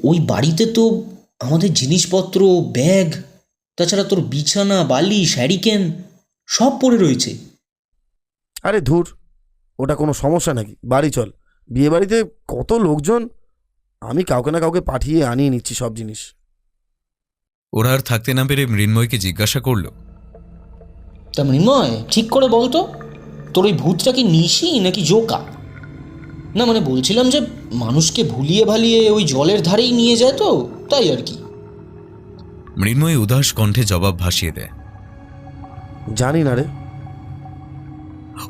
B: ওই বাড়িতে তো আমাদের জিনিসপত্র, ব্যাগ, তাছাড়া তোর বিছানা, বালিশ, হ্যারিকেন সব পড়ে রয়েছে।
C: আরে ধুর, ওটা কোনো সমস্যা নাকি? বাড়ি চল। বিয়ে বাড়িতে কত লোকজন, আমি কাউকে না কাউকে পাঠিয়ে আনিয়ে নিচ্ছি সব জিনিস।
A: ওরা আর থাকতে না পেরে মৃন্ময়কে জিজ্ঞাসা করল,
B: তা মৃন্ময়, ঠিক করে বলতো, তোর ওই ভূতটা কি নিশি নাকি জোকা? না মানে বলছিলাম যে মানুষকে ভুলিয়ে ভালিয়ে ওই জলের ধারেই নিয়ে যায় তো, তাই আর কি।
A: মৃন্ময় উদাস কণ্ঠে জবাব ভাসিয়ে দেয়,
C: জানি না রে।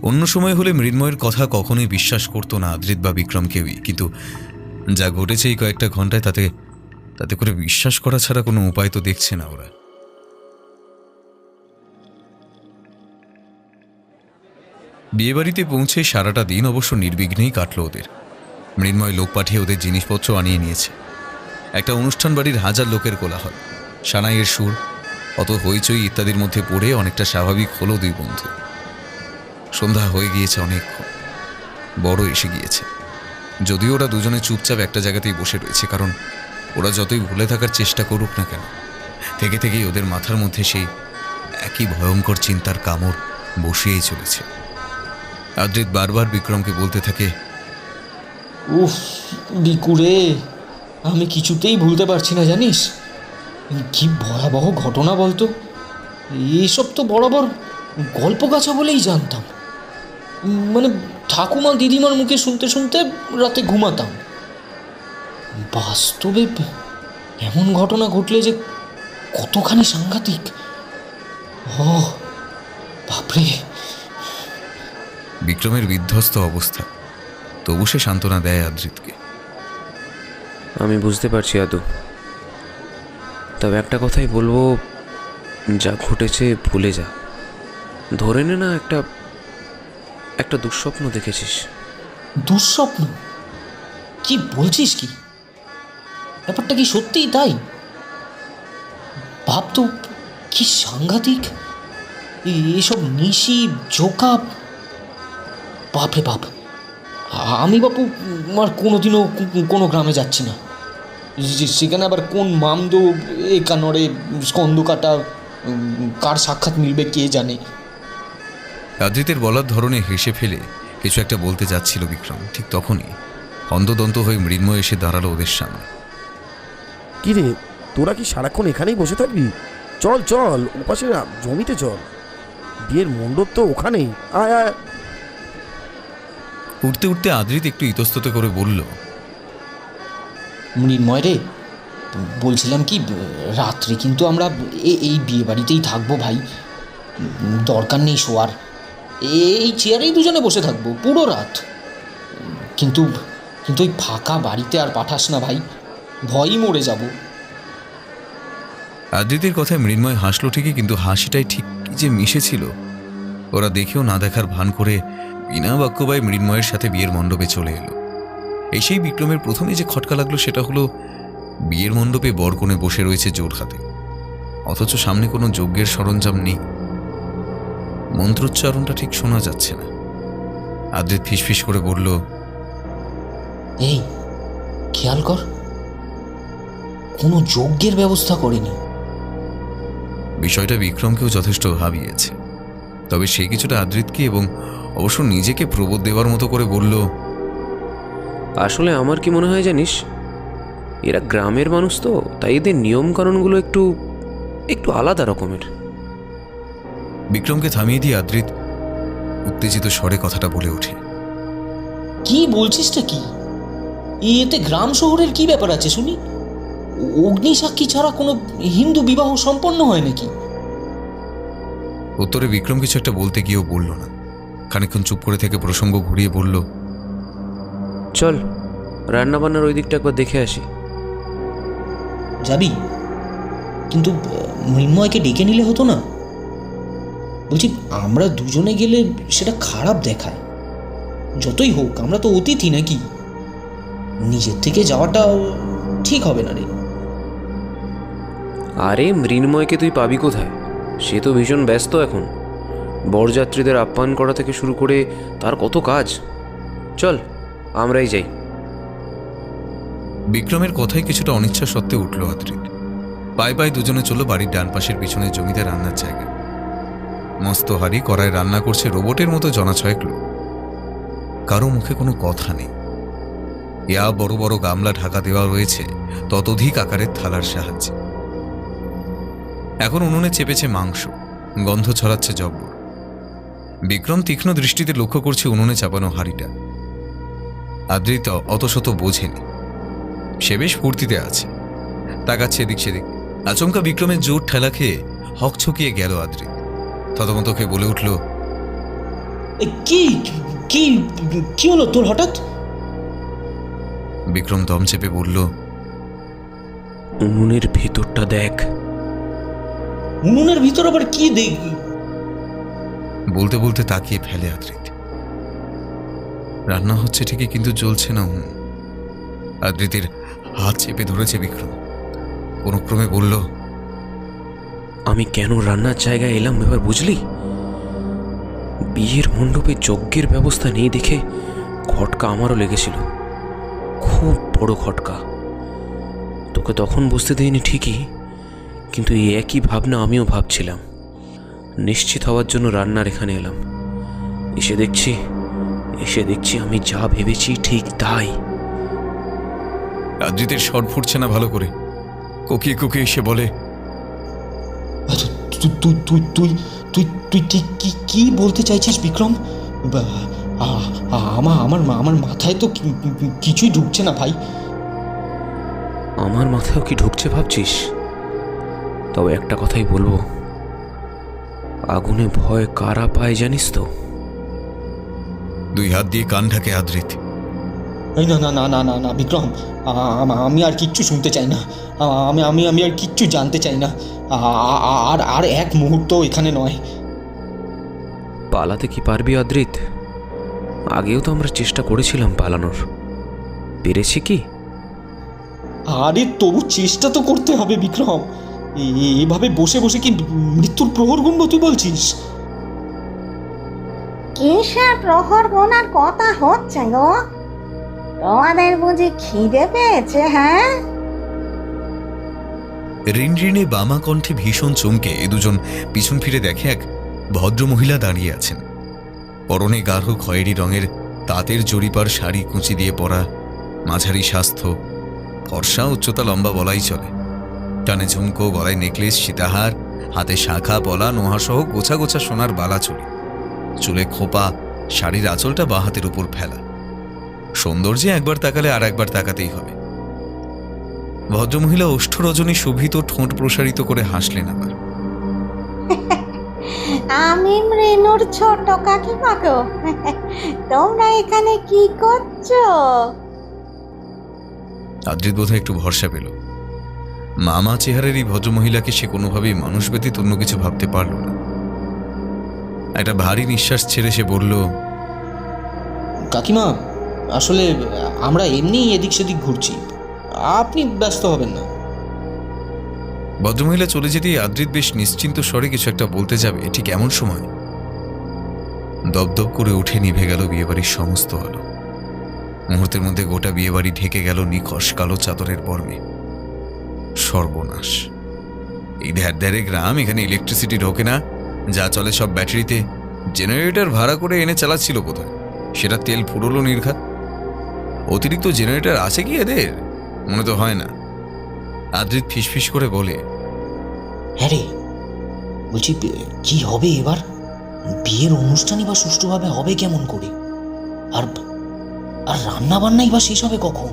A: অন্য সময় হলে মৃন্ময়ের কথা কখনোই বিশ্বাস করতো না আদ্রিত বা বিক্রম কেউই, কিন্তু যা ঘটেছে এই কয়েকটা ঘন্টায় তাতে তাতে করে বিশ্বাস করা ছাড়া কোনো উপায় তো দেখছে না ওরা। বিয়েবাড়িতে পৌঁছে সারাটা দিন অবশ্য নির্বিঘ্নেই কাটল ওদের। মৃন্ময় লোক পাঠিয়ে ওদের জিনিসপত্র আনিয়ে নিয়েছে। একটা অনুষ্ঠান বাড়ির হাজার লোকের কোলাহল, সানাইয়ের সুর, অত হইচই ইত্যাদির মধ্যে পড়ে অনেকটা স্বাভাবিক হলো দুই বন্ধু। সন্ধ্যা হয়ে গিয়েছে অনেকক্ষণ, বড় এসে গিয়েছে। যদিও ওরা দুজনে চুপচাপ একটা জায়গাতেই বসে রয়েছে, কারণ ওরা যতই ভুলে থাকার চেষ্টা করুক না কেন, থেকে থেকেই ওদের মাথার মধ্যে সেই একই ভয়ঙ্কর চিন্তার কামড় বসিয়েই চলেছে। আদ্রিত বারবার বিক্রমকে বলতে থাকে,
B: উফ বিকুরে, আমি কিছুতেই ভুলতে পারছি না জানিস। কি ভয়াবহ ঘটনা বলতো। এইসব তো বরাবর গল্প গাছা বলেই জানতাম। মানে ঠাকুমা দিদিমার মুখে শুনতে শুনতে রাতে ঘুমাতাম। বাস্তবে এমন ঘটনা ঘটলে যে কতখানি সাংঘাতিক। ও বাপরে।
A: বিক্রমের বিধ্বস্ত অবস্থা, তবু সে সান্ত্বনা দেয় আদ্রিতকে।
D: আমি বুঝতে পারছি আদু, তবে একটা কথাই বলবো, যা ঘটেছে ভুলে যা। ধরে নে না একটা দুঃস্বপ্ন দেখেছিস।
B: দুঃস্বপ্ন? কি বলছিস কি? ব্যাপারটা কি সত্যিই তাই? ভাব তো, কি সাংঘাতিক এসব নিশি জোকা। বাপরে বাপ, আমি বাপু আর কোনোদিনও কোনো গ্রামে যাচ্ছি না। সেখানে আবার কোন মামদো একানরে স্কন্দ কাটা, কার সাক্ষাৎ মিলবে কে জানে।
A: আদ্রিতের বলার ধরনে হেসে ফেলে কিছু একটা বলতে যাচ্ছিল বিক্রম, ঠিক তখনই হন্তদন্ত হয়ে মৃন্ময় এসে দাঁড়ালো ওদের সামনে।
C: কি রে, তোরা কি সারাক্ষণ এখানেই বসে থাকবি? চল চল, ওপাশে জমিতে চল, বিয়ের মণ্ডপ তো ওখানেই, আয় আয়।
A: উঠতে উঠতে আদ্রিত একটু ইতস্তত করে বলল,
B: মৃন্ময় রে, বলছিলাম কি, রাত্রে কিন্তু আমরা এই বিয়ে বাড়িতেই থাকবো ভাই। দরকার নেই শোয়ার, এই চেয়ারেই দুজনে বসে থাকবো পুরো রাত। কিন্তু কিন্তু ওই ফাঁকা বাড়িতে আর পাঠাস না ভাই, ভয়ই মরে যাব।
A: আদ্রিতের কথায় মৃন্ময় হাসলো ঠিকই, কিন্তু হাসিটাই ঠিক কি যে মিশেছিল। ওরা দেখেও না দেখার ভান করে বিনা বাক্যবায় মৃন্ময়ের সাথে বিয়ের মণ্ডপে চলে এলো। এই সেই বিক্রমের প্রথমে যে খটকা লাগলো সেটা হলো, বিয়ের মণ্ডপে বরকনে বসে রয়েছে জোর হাতে, অথচ সামনে কোনো যজ্ঞের সরঞ্জাম নেই। মন্ত্রোচ্চারণটা ঠিক শোনা যাচ্ছে না। আদ্রিত ফিসফিস করে বলল,
B: এই খেয়াল কর, কোনো যজ্ঞের ব্যবস্থা করেনি।
A: বিষয়টা বিক্রমকেও যথেষ্ট ভাবিয়েছে। তবে সে কিছুটা আদ্রিতকে এবং অবশ্য নিজেকে প্রবোধ দেওয়ার মতো করে বলল,
D: আসলে আমার কি মনে হয় জানিস, এরা গ্রামের মানুষ তো, তাই এদের নিয়মকানুনগুলো একটু আলাদা রকমের।
A: বিক্রমকে থামিয়ে দিয়ে আদ্রিত উত্তেজিত স্বরে কথাটা বলে ওঠে,
B: কি বলছিসটা কি? এতে গ্রাম শহরের কি ব্যাপার আছে শুনি? অগ্নিসাক্ষী ছাড়া কোনো হিন্দু বিবাহ সম্পন্ন হয় নাকি?
A: উত্তরে বিক্রম কিছু একটা বলতে গিয়েও বলল না। খানিকক্ষণ চুপ করে থেকে প্রসঙ্গ ঘুরিয়ে বলল,
D: চল রান্নাবান্নার ওই দিকটা একবার দেখে আসি।
B: যাবি? কিন্তু মৃন্ময়কে ডেকে নিলে হতো না? বলছি, আমরা দুজনে গেলে সেটা খারাপ দেখায়। যতই হোক আমরা তো অতিথি নাকি, নিজের থেকে যাওয়াটা ঠিক হবে না রে।
D: আরে মৃন্ময়কে তুই পাবি কোথায়? সে তো ভীষণ ব্যস্ত এখন, বরযাত্রীদের আপ্যায়ন করা থেকে শুরু করে তার কত কাজ। চল আমরাই যাই।
A: বিক্রমের কথায় কিছুটা অনিচ্ছা সত্ত্বে উঠল আদ্রিত। পায়ে পায়ে দুজনে চলল বাড়ির ডান পাশের পিছনে জমিতে রান্নার জায়গা। মস্ত হাড়ি কড়ায় রান্না করছে রোবটের মতো জনা ছয়েক লোক। কারো মুখে কোনো কথা নেই। ইয়া বড় বড় গামলা ঢাকা দেওয়া রয়েছে ততোধিক আকারের থালার সাহায্যে। এখন উনুনে চেপেছে মাংস, গন্ধ ছড়াচ্ছে জব্বর। বিক্রম তীক্ষ্ণ দৃষ্টিতে লক্ষ্য করছে উনুনে চাপানো হাঁড়িটা। আদ্রিত অত শত বোঝেনি, সে বেশ ফুর্তিতে আছে, তাকাচ্ছে এদিক সেদিক। আচমকা বিক্রমের জোর ঠেলা খেয়ে হক ছকিয়ে গেল আদ্রিত। থতমত খেয়ে বলে উঠল,
B: কি কি কি হলো তোর হঠাৎ?
A: বিক্রম দম চেপে বলল,
D: উনুনের ভেতরটা দেখ।
B: উনুনের ভিতর আবার কি দেখবি?
A: বলতে বলতে তাকিয়ে ফেলে আদ্রিত। রান্না হচ্ছে ঠিকই, কিন্তু জ্বলছে না উনুন। আদ্রিতের হাত চেপে ধরেছে বিক্রম। কোনো ক্রমে বলল,
D: আমি কেন রান্নার জায়গায় এলাম এবার বুঝলি? বিয়ের মণ্ডপে যজ্ঞের ব্যবস্থা নেই দেখে খটকা আমারও লেগেছিল, খুব বড় খটকা। তোকে তখন বুঝতে দেয়নি ঠিকই, কিন্তু এই একই ভাবনা আমিও ভাবছিলাম। নিশ্চিত হওয়ার জন্য রান্নার এখানে এলাম। এসে দেখছি আমি যা ভেবেছি ঠিক তাই।
A: আদ্রিতের স্বর ফুটছে না ভালো করে। কোকিয়ে কোকিয়ে এসে বলে,
B: আচ্ছা, তুই তুই তুই তুই তুই ঠিক কি বলতে চাইছিস বিক্রম? আমার মাথায় তো কিছুই ঢুকছে না ভাই।
D: আমার মাথায়ও কি ঢুকছে ভাবছিস? তবে একটা কথাই বলবো, আগুনে ভয় কারা পায় জানিস তো?
A: দুই হাত দিয়ে কান ঢাকে আদ্রিত।
B: এই না না না না না না বিক্রম, আমি আর কিচ্ছু শুনতে চাই না। আমি আর কিচ্ছু জানতে চাই না। আর এক মুহূর্ত এখানে নয়।
D: পালাতে কি পারবি অদ্রিত? আগেও তো আমরা চেষ্টা করেছিলাম পালানোর, পেরেছি কি?
B: আরে তবু চেষ্টা তো করতে হবে বিক্রম। এভাবে বসে বসে কি মৃত্যুর প্রহর গুনবো তুই বলছিস?
F: কিসের প্রহর গোনার কথা হচ্ছে গো? তোমাদের বুঝি খিদে পেয়েছে? হ্যাঁ,
A: রিনরিনে বামা কণ্ঠে ভীষণ চমকে দুজন পিছন ফিরে দেখে এক ভদ্রমহিলা দাঁড়িয়ে আছেন। পরনে গাঢ় খয়েরি রঙের তাঁতের জরিপার শাড়ি কুঁচি দিয়ে পরা, মাঝারি স্বাস্থ্য, ফর্সা, উচ্চতা লম্বা বলাই চলে। টানে ঝুমকো, গলায় নেকলেস, সীতাহার, হাতে শাখা পলা, নোহাসহ গোছা গোছা সোনার বালা চুড়ি, চুলে খোপা, শাড়ির আঁচলটা বাঁ হাতের উপর ফেলা। সৌন্দর্যে একবার তাকালে আর একবার তাকাতেই হবে। ভদ্রমহিলা ওষ্ঠরজনী শোভিত ঠোঁট প্রসারিত করে হাসলেন আবার।
F: আমি মৃণুর ছোট কাকিমা গো। তোমরা এখানে কি করছো?
A: আদ্রিত বোধহয় একটু ভরসা পেল। মামা চেহারের এই ভদ্রমহিলাকে সে কোনোভাবেই মানুষ ব্যতীত অন্য কিছু ভাবতে পারল না। একটা ভারী নিঃশ্বাস ছেড়ে সে বলল,
B: কাকিমা, আসলে আমরা এমনিই এদিক সেদিক ঘুরছি, আপনি ব্যস্ত হবেন না।
A: ভদ্রমহিলা চলে যেতেই আদ্রিত বেশ নিশ্চিন্ত স্বরে কিছু একটা বলতে যাবে, ঠিক এমন সময় দপদপ করে উঠে নিভে গেল বিয়েবাড়ির সমস্ত আলো। মুহূর্তের মধ্যে গোটা বিয়েবাড়ি ঢেকে গেল নিখস কালো চাদরের বর্মে। সর্বনাশ! এই ধ্যারে গ্রাম, এখানে ইলেকট্রিসিটি ঢোকে না, যা চলে সব ব্যাটারিতে। জেনারেটর ভাড়া করে এনে চালাচ্ছিল বোধহয়, সেটা তেল ফুরলো নির্ঘাত। অতিরিক্ত জেনারেটর আছে কি এদের? মনে তো হয় না। আদ্রিত ফিসফিস করে বলে,
B: হ্যাঁ রে, বলছি কি হবে এবার? বিয়ের অনুষ্ঠানই বা সুষ্ঠুভাবে হবে কেমন করে? আর আর রান্না বান্নাই বা শেষ হবে কখন?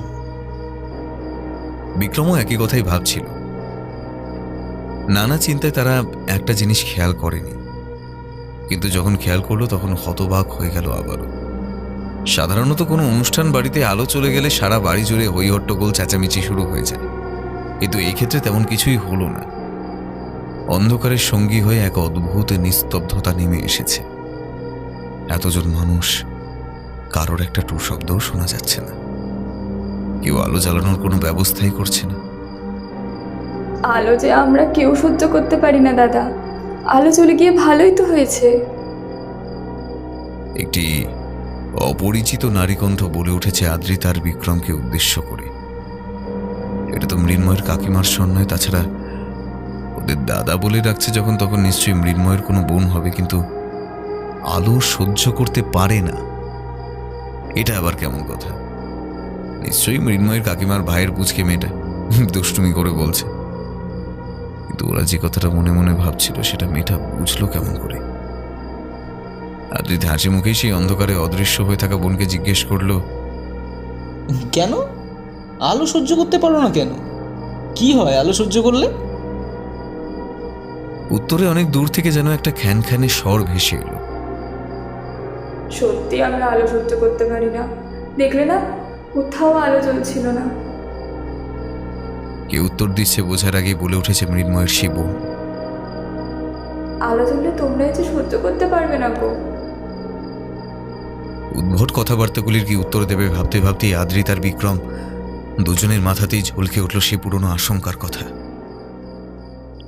A: বিক্রমও একই কথাই ভাবছিল। নানা চিন্তায় তারা একটা জিনিস খেয়াল করেনি, কিন্তু যখন খেয়াল করলো তখন হতবাক হয়ে গেল আবারও। সাধারণত কোনো অনুষ্ঠান বাড়িতে আলো চলে গেলে সারা বাড়ি জুড়ে হই হট্টগোল, চেঁচামেচি শুরু হয়ে যায়, কিন্তু এই ক্ষেত্রে তেমন কিছুই হলো না। অন্ধকারের সঙ্গী হয়ে এক অদ্ভুত নিস্তব্ধতা নেমে এসেছে। এতজন মানুষ, কারোর একটা টু শব্দও শোনা যাচ্ছে না। কেউ আলো জ্বালানোর কোনো ব্যবস্থাই করছে না।
G: আলো যে আমরা কেউ সহ্য করতে পারি না দাদা, আলো চলে গিয়ে ভালোই তো হয়েছে।
A: একটি অপরিচিত নারীকণ্ঠ বলে উঠেছে আদ্রিত আর বিক্রমকে উদ্দেশ্য করে। এটা তো মৃন্ময়ের কাকিমার স্বর নয়, তাছাড়া ওদের দাদা বলে ডাকছে যখন, তখন নিশ্চয়ই মৃন্ময়ের কোনো বোন হবে। কিন্তু আলো সহ্য করতে পারে না, এটা আবার কেমন কথা? নিশ্চয়ই মৃন্ময়ের কাকিমার ভাইয়ের পুচকে মেয়েটা দুষ্টুমি করে বলছে। কিন্তু ওরা যে কথাটা মনে মনে ভাবছিল সেটা মেয়েটা বুঝলো কেমন করে? আদ্রিত হাসি মুখেই সেই অন্ধকারে অদৃশ্য হয়ে থাকা বোনকে জিজ্ঞেস করলো,
B: কেন আলো সহ্য করতে পারো না কেন? কি হয় আলো সহ্য করলে?
A: উত্তরে অনেক দূর থেকে যেন একটা খ্যানখ্যানে স্বর ভেসে এলো।
G: সত্যি আমরা আলো সহ্য করতে পারি না, দেখলে না কোথাও আলো জ্বলছিল না।
A: কে উত্তর দিচ্ছে বোঝার আগেই বলে উঠেছে মৃন্ময়ের সেই বোন।
G: আলো জ্বললে তোমরা যে সহ্য করতে পারবে না গো।
A: উদ্ভট কথাবার্তাগুলির কি উত্তর দেবে ভাবতে ভাবতেই আদ্রিত আর বিক্রম দুজনের মাথাতেই ঝলকে উঠল সে পুরনো আশঙ্কার কথা।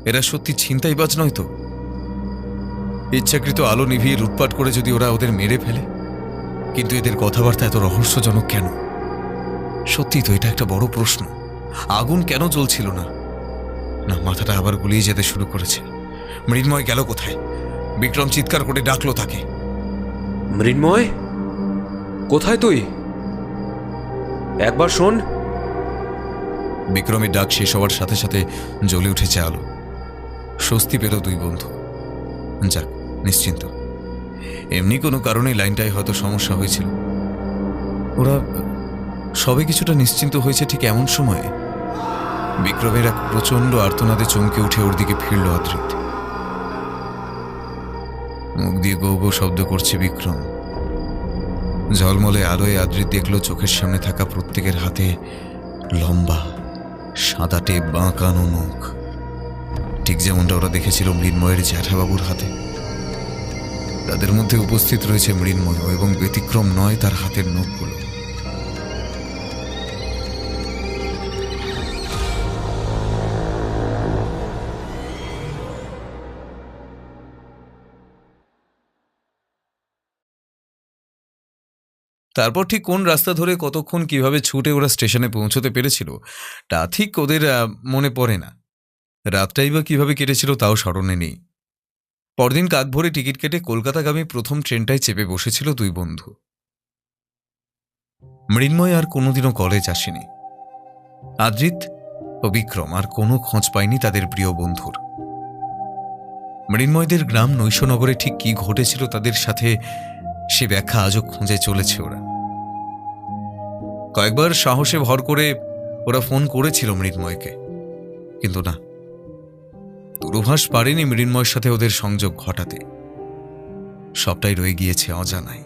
A: এরা সত্যি ছিনতাইবাজ নয় তো? ইচ্ছাকৃত আলো নিভিয়ে লুটপাট করে যদি ওরা ওদের মেরে ফেলে, কিন্তু এদের কথাবার্তা এত রহস্যজনক কেন? সত্যি তো এটা একটা বড় প্রশ্ন। আগুন কেন জ্বলছিল না? না, মাথাটা আবার গুলিয়ে যেতে শুরু করেছে। মৃন্ময় গেল কোথায়? বিক্রম চিৎকার করে ডাকলো তাকে।
D: মৃন্ময়, কোথায় তুই? একবার শোন।
A: বিক্রমের ডাক শেষ হওয়ার সাথে সাথে জ্বলে উঠেছে আলো। স্বস্তি পেল দুই বন্ধু। যাক, নিশ্চিন্ত। এমনি কোনো কারণে লাইনটায় হয়তো সমস্যা হয়েছিল। ওরা সবে কিছুটা নিশ্চিন্ত হয়েছে ঠিক এমন সময়ে বিক্রমের এক প্রচণ্ড আর্তনাদে চমকে উঠে ওর দিকে ফিরল আদ্রিত। মুখ দিয়ে গো গো শব্দ করছে বিক্রম। ঝলমলে আলোয় আদ্রিত দেখল চোখের সামনে থাকা প্রত্যেকের হাতে লম্বা সাদাটে বাঁকানো নখ, ঠিক যেমনটা ওরা দেখেছিল মৃন্ময়ের জ্যাঠাবাবুর হাতে। তাদের মধ্যে উপস্থিত রয়েছে মৃন্ময়, এবং ব্যতিক্রম নয় তার হাতের নখগুলো। তারপর ঠিক কোন রাস্তা ধরে কতক্ষণ কিভাবে ছুটে ওরা স্টেশনে পৌঁছতে পেরেছিল তা ঠিক ওদের মনে পড়ে না। রাতটাই বা কিভাবে কেটেছিল তাও স্মরণে নেই। পরদিন কাক ভোরে টিকিট কেটে কলকাতাগামী প্রথম ট্রেনটায় চেপে বসেছিল দুই বন্ধু। মৃন্ময় আর কোনোদিনও কলেজ আসেনি। আদ্রিত ও বিক্রম আর কোনো খোঁজ পায়নি তাদের প্রিয় বন্ধুর। মৃন্ময়দের গ্রাম নৈশনগরে ঠিক কি ঘটেছিল তাদের সাথে, সে ব্যাখ্যা আজও খুঁজে চলেছে ওরা। কয়েকবার সাহসে ভর করে ওরা ফোন করেছিল মৃন্ময়কে, কিন্তু না, দূরভাষ পারেনি মৃন্ময়ের সাথে ওদের সংযোগ ঘটাতে। সবটাই রয়ে গিয়েছে অজানায়।